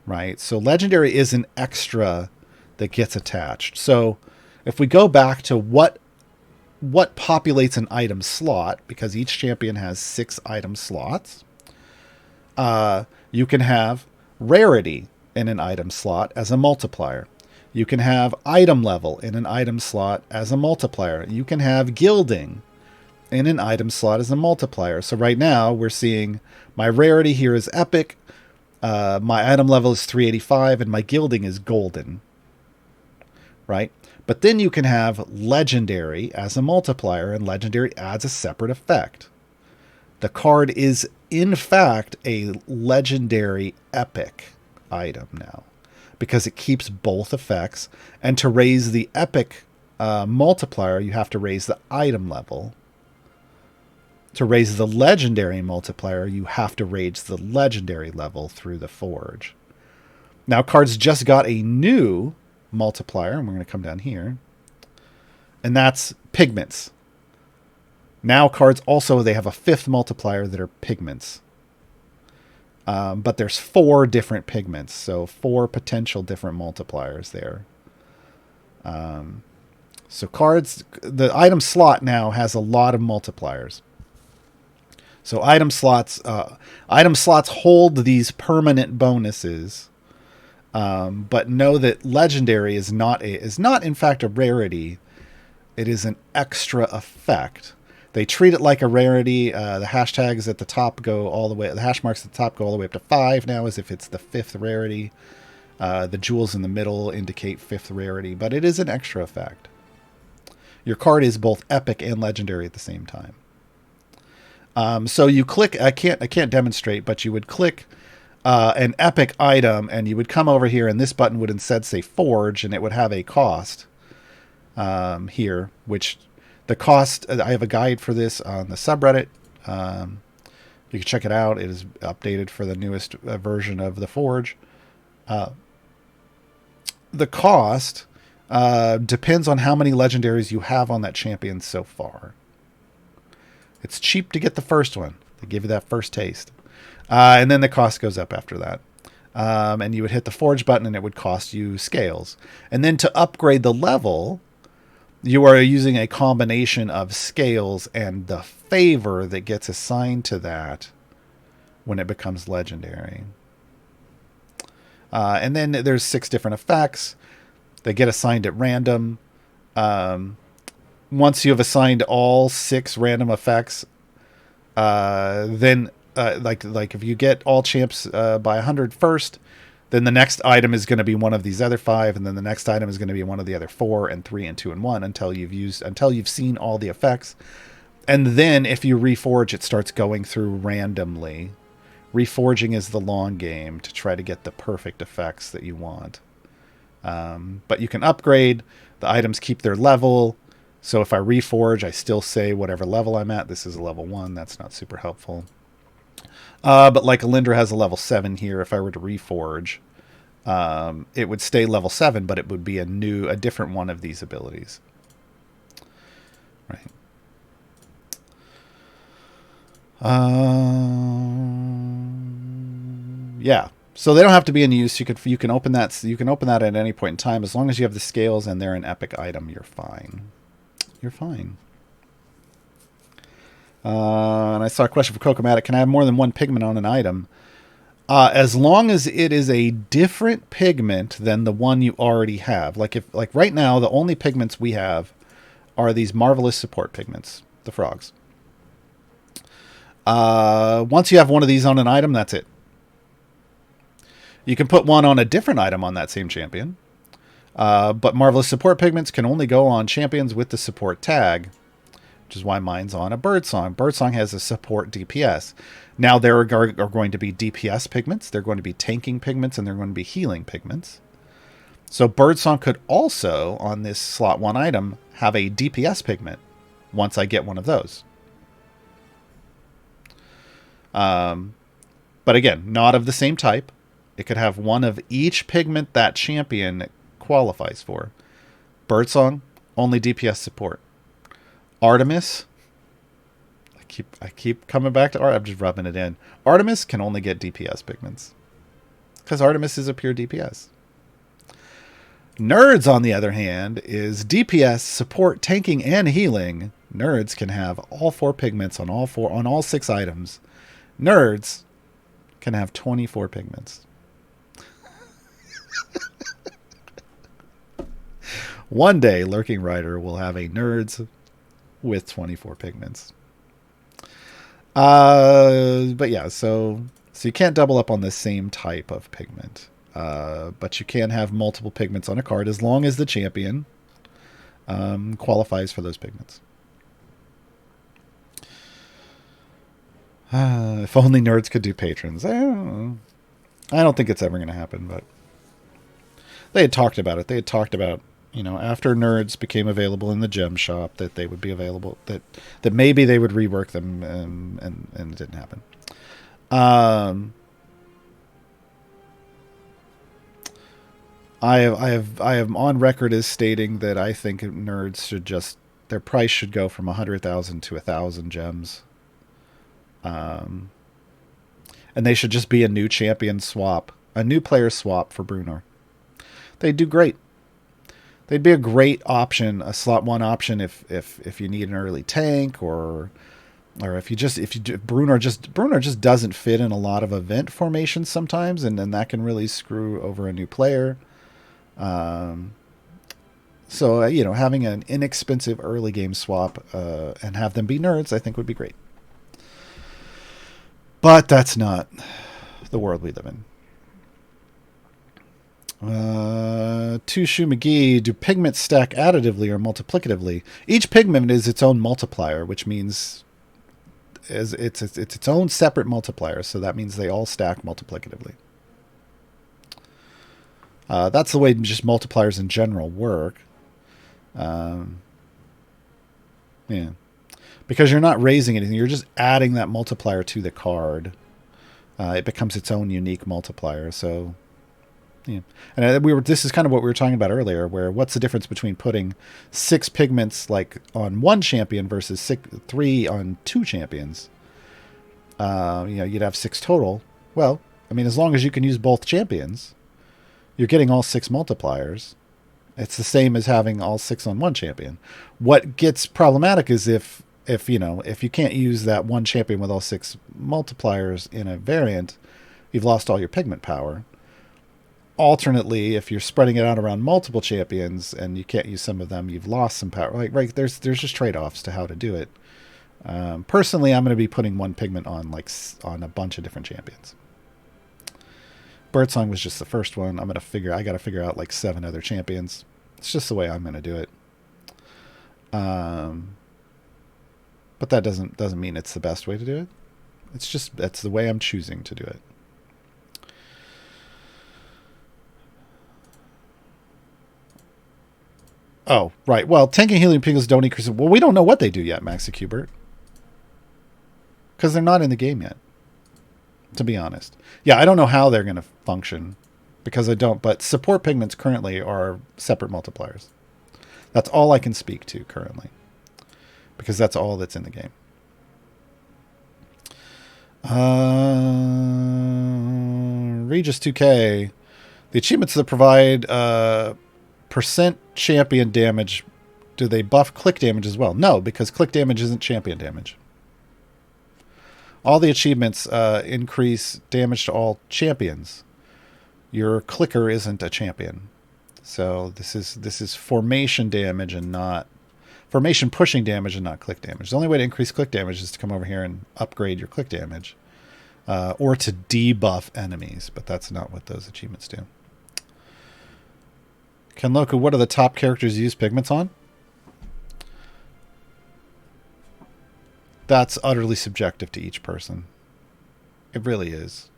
Right? So legendary is an extra that gets attached. So if we go back to what populates an item slot, because each champion has 6 item slots, you can have rarity in an item slot as a multiplier. You can have item level in an item slot as a multiplier. You can have gilding in an item slot as a multiplier. So right now we're seeing my rarity here is epic, my item level is 385, and my gilding is golden. Right? But then you can have legendary as a multiplier, and legendary adds a separate effect. The card is, in fact, a legendary epic item now, because it keeps both effects. And to raise the epic multiplier, you have to raise the item level. To raise the legendary multiplier, you have to raise the legendary level through the Forge. Now, cards just got a new multiplier, and we're going to come down here, and that's pigments. Now cards also, they have a 5th multiplier that are pigments. But there's 4 different pigments, so 4 potential different multipliers there. So cards, the item slot now has a lot of multipliers. So item slots hold these permanent bonuses, but know that legendary is not in fact a rarity. It is an extra effect. They treat it like a rarity. The hashtags at the top go all the way. The hash marks at the top go all the way up to 5 now, as if it's the 5th rarity. The jewels in the middle indicate 5th rarity, but it is an extra effect. Your card is both epic and legendary at the same time. So you click. I can't demonstrate, but you would click an epic item, and you would come over here, and this button would instead say Forge, and it would have a cost here, which. The cost, I have a guide for this on the subreddit. You can check it out. It is updated for the newest version of the Forge. The cost depends on how many legendaries you have on that champion so far. It's cheap to get the first one. They give you that first taste. And then the cost goes up after that. And you would hit the Forge button, and it would cost you scales. And then to upgrade the level, you are using a combination of scales and the favor that gets assigned to that when it becomes legendary. And then there's 6 different effects. They get assigned at random. Once you have assigned all 6 random effects, then like if you get all champs by 100 first, then the next item is going to be one of these other 5, and then the next item is going to be one of the other 4 and 3 and 2 and 1 until you've seen all the effects. And then if you reforge, it starts going through randomly. Reforging is the long game to try to get the perfect effects that you want. But you can upgrade. The items keep their level. So if I reforge, I still say whatever level I'm at. This is a level 1. That's not super helpful. But like Alindra has a level 7 here. If I were to reforge, it would stay level 7, but it would be a different one of these abilities. Right. Yeah. So they don't have to be in use. You can open that. You can open that at any point in time as long as you have the scales and they're an epic item. You're fine. You're fine. And I saw a question for Kokomatic. Can I have more than one pigment on an item? As long as it is a different pigment than the one you already have. Like right now, the only pigments we have are these marvelous support pigments, the frogs. Once you have one of these on an item, that's it. You can put one on a different item on that same champion. But marvelous support pigments can only go on champions with the support tag, which is why mine's on a Birdsong. Birdsong has a support DPS. Now there are going to be DPS pigments, they're going to be tanking pigments, and they're going to be healing pigments. So Birdsong could also, on this slot 1 item, have a DPS pigment once I get one of those. But again, not of the same type. It could have one of each pigment that champion qualifies for. Birdsong, only DPS support. Artemis, I keep coming back to Art. I'm just rubbing it in. Artemis can only get DPS pigments because Artemis is a pure DPS. Nerds, on the other hand, is DPS, support, tanking, and healing. Nerds can have all 4 pigments on all 6 items. Nerds can have 24 pigments. One day, Lurking Rider will have a nerds with 24 pigments. But yeah, so you can't double up on the same type of pigment. But you can have multiple pigments on a card as long as the champion qualifies for those pigments. If only nerds could do patrons. I don't think it's ever going to happen, but they had talked about it. They had talked about, after nerds became available in the gem shop, that they would be available, that maybe they would rework them, and it didn't happen. I am on record as stating that I think nerds should their price should go from 100,000 to 1,000 gems. And they should just be a new champion swap, a new player swap for Bruenor. They'd do great. They'd be a great option, a slot 1 option if you need an early tank or Bruenor just doesn't fit in a lot of event formations sometimes, and then that can really screw over a new player. So having an inexpensive early game swap and have them be nerds, I think would be great. But that's not the world we live in. Tushu McGee, do pigments stack additively or multiplicatively? Each pigment is its own multiplier, which means it's its own separate multiplier. So that means they all stack multiplicatively. That's the way just multipliers in general work. Yeah. Because you're not raising anything. You're just adding that multiplier to the card. It becomes its own unique multiplier. So, yeah. And this is kind of what we were talking about earlier, where what's the difference between putting 6 pigments like on 1 champion versus 3 on 2 champions? You'd have 6 total. Well, as long as you can use both champions, you're getting all 6 multipliers. It's the same as having all 6 on 1 champion. What gets problematic is if you can't use that 1 champion with all 6 multipliers in a variant, you've lost all your pigment power. alternately, if you're spreading it out around multiple champions and you can't use some of them, you've lost some power. Like, right, there's just trade-offs to how to do it. Personally, I'm going to be putting one pigment on on a bunch of different champions. Birdsong was just the first one. I got to figure out like 7 other champions. It's just the way I'm going to do it. But that doesn't mean it's the best way to do it. That's the way I'm choosing to do it. Oh, right. Well, tanking healing pigments don't increase. Well, we don't know what they do yet, Maxi Cubert. Because they're not in the game yet, to be honest. Yeah, I don't know how they're going to function because I don't. But support pigments currently are separate multipliers. That's all I can speak to currently because that's all that's in the game. Regis 2K. The achievements that provide percent champion damage, do they buff click damage as well? No, because click damage isn't champion damage. All the achievements increase damage to all champions. Your clicker isn't a champion. So this is formation damage and not formation pushing damage and not click damage. The only way to increase click damage is to come over here and upgrade your click damage. Or to debuff enemies, but that's not what those achievements do. Kenloku, what are the top characters you use pigments on? That's utterly subjective to each person. It really is.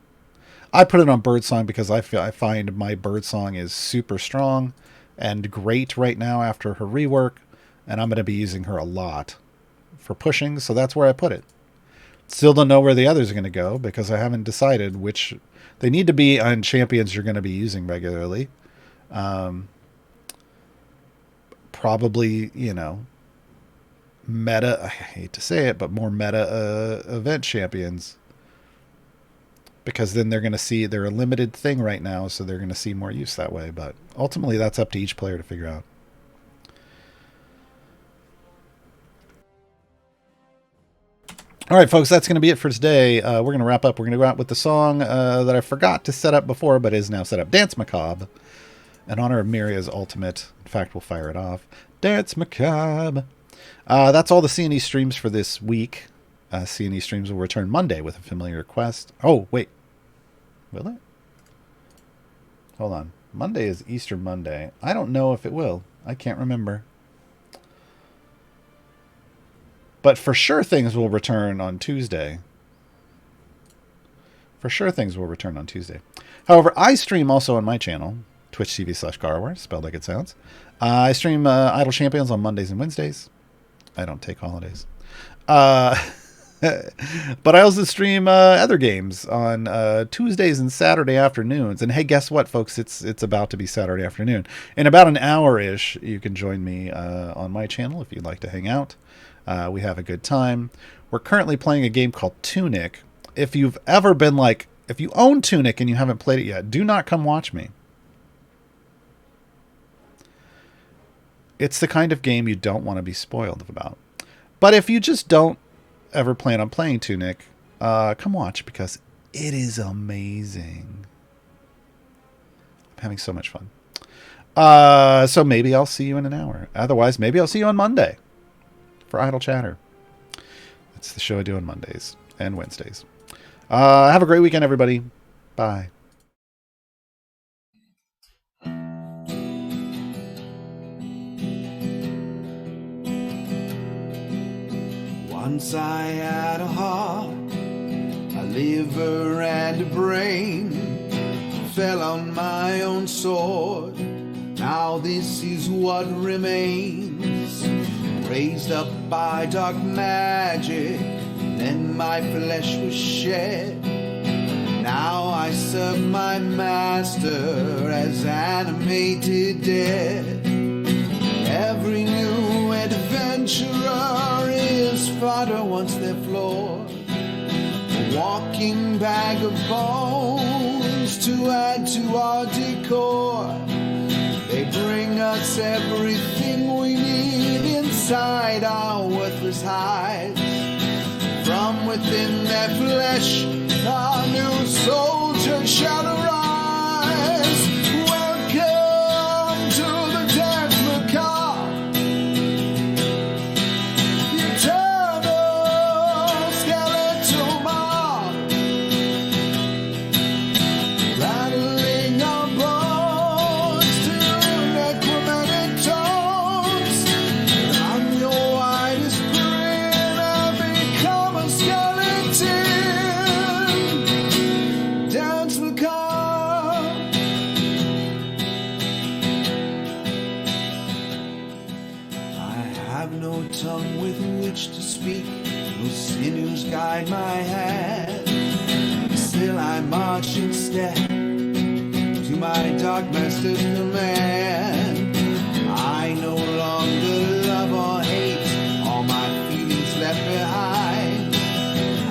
I put it on Birdsong because I find my Birdsong is super strong and great right now after her rework, and I'm going to be using her a lot for pushing, so that's where I put it. Still don't know where the others are going to go because I haven't decided which. They need to be on champions you're going to be using regularly. Probably, meta, I hate to say it, but more meta event champions. Because then they're going to see, they're a limited thing right now, so they're going to see more use that way. But ultimately, that's up to each player to figure out. All right, folks, that's going to be it for today. We're going to wrap up. We're going to go out with the song that I forgot to set up before, but is now set up. Dance Macabre, in honor of Miria's ultimate. In fact, we'll fire it off. Dance Macabre. That's all the C&E streams for this week. C&E streams will return Monday with a familiar request. Oh, wait. Will it? Hold on. Monday is Easter Monday. I don't know if it will. I can't remember. But for sure things will return on Tuesday. For sure things will return on Tuesday. However, I stream also on my channel, Twitch TV/Gaarawarr, spelled like it sounds. I stream Idle Champions on Mondays and Wednesdays. I don't take holidays. But I also stream other games on Tuesdays and Saturday afternoons. And hey, guess what, folks? It's about to be Saturday afternoon. In about an hour-ish, you can join me on my channel if you'd like to hang out. We have a good time. We're currently playing a game called Tunic. If you've ever been if you own Tunic and you haven't played it yet, do not come watch me. It's the kind of game you don't want to be spoiled about. But if you just don't ever plan on playing Tunic, come watch because it is amazing. I'm having so much fun. So maybe I'll see you in an hour. Otherwise, maybe I'll see you on Monday for Idle Chatter. That's the show I do on Mondays and Wednesdays. Have a great weekend, everybody. Bye. Once I had a heart, a liver and a brain, fell on my own sword. Now this is what remains, raised up by dark magic, then my flesh was shed. Now I serve my master as animated dead. Every new adventurer is fodder once they're floored, a walking bag of bones to add to our decor. They bring us everything we need inside our worthless hides. From within their flesh, our new soldier shall arise. no tongue with which to speak, no sinews guide my hand. Still I march in step to my dark master's command. I no longer love or hate, all my feelings left behind.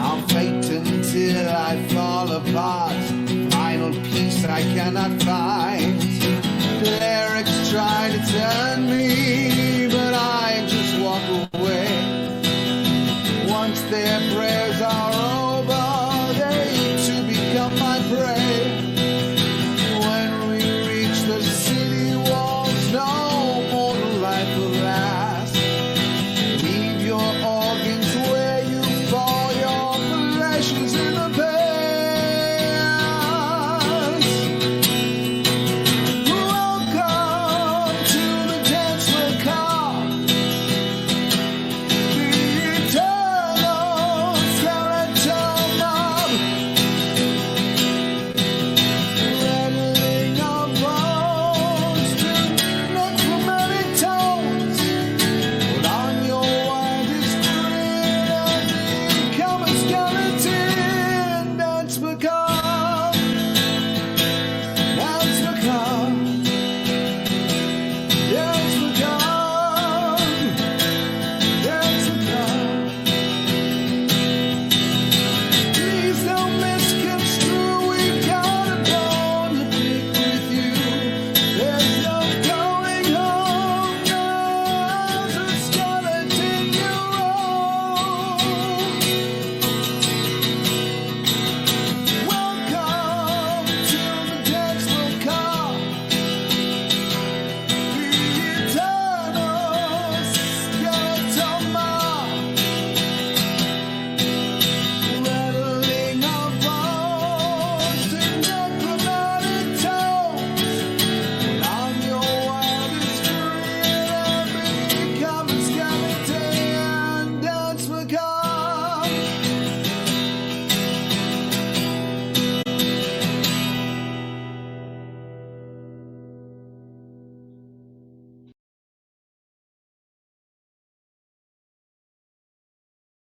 I'll fight until I fall apart, final peace I cannot find. Clerics try to turn me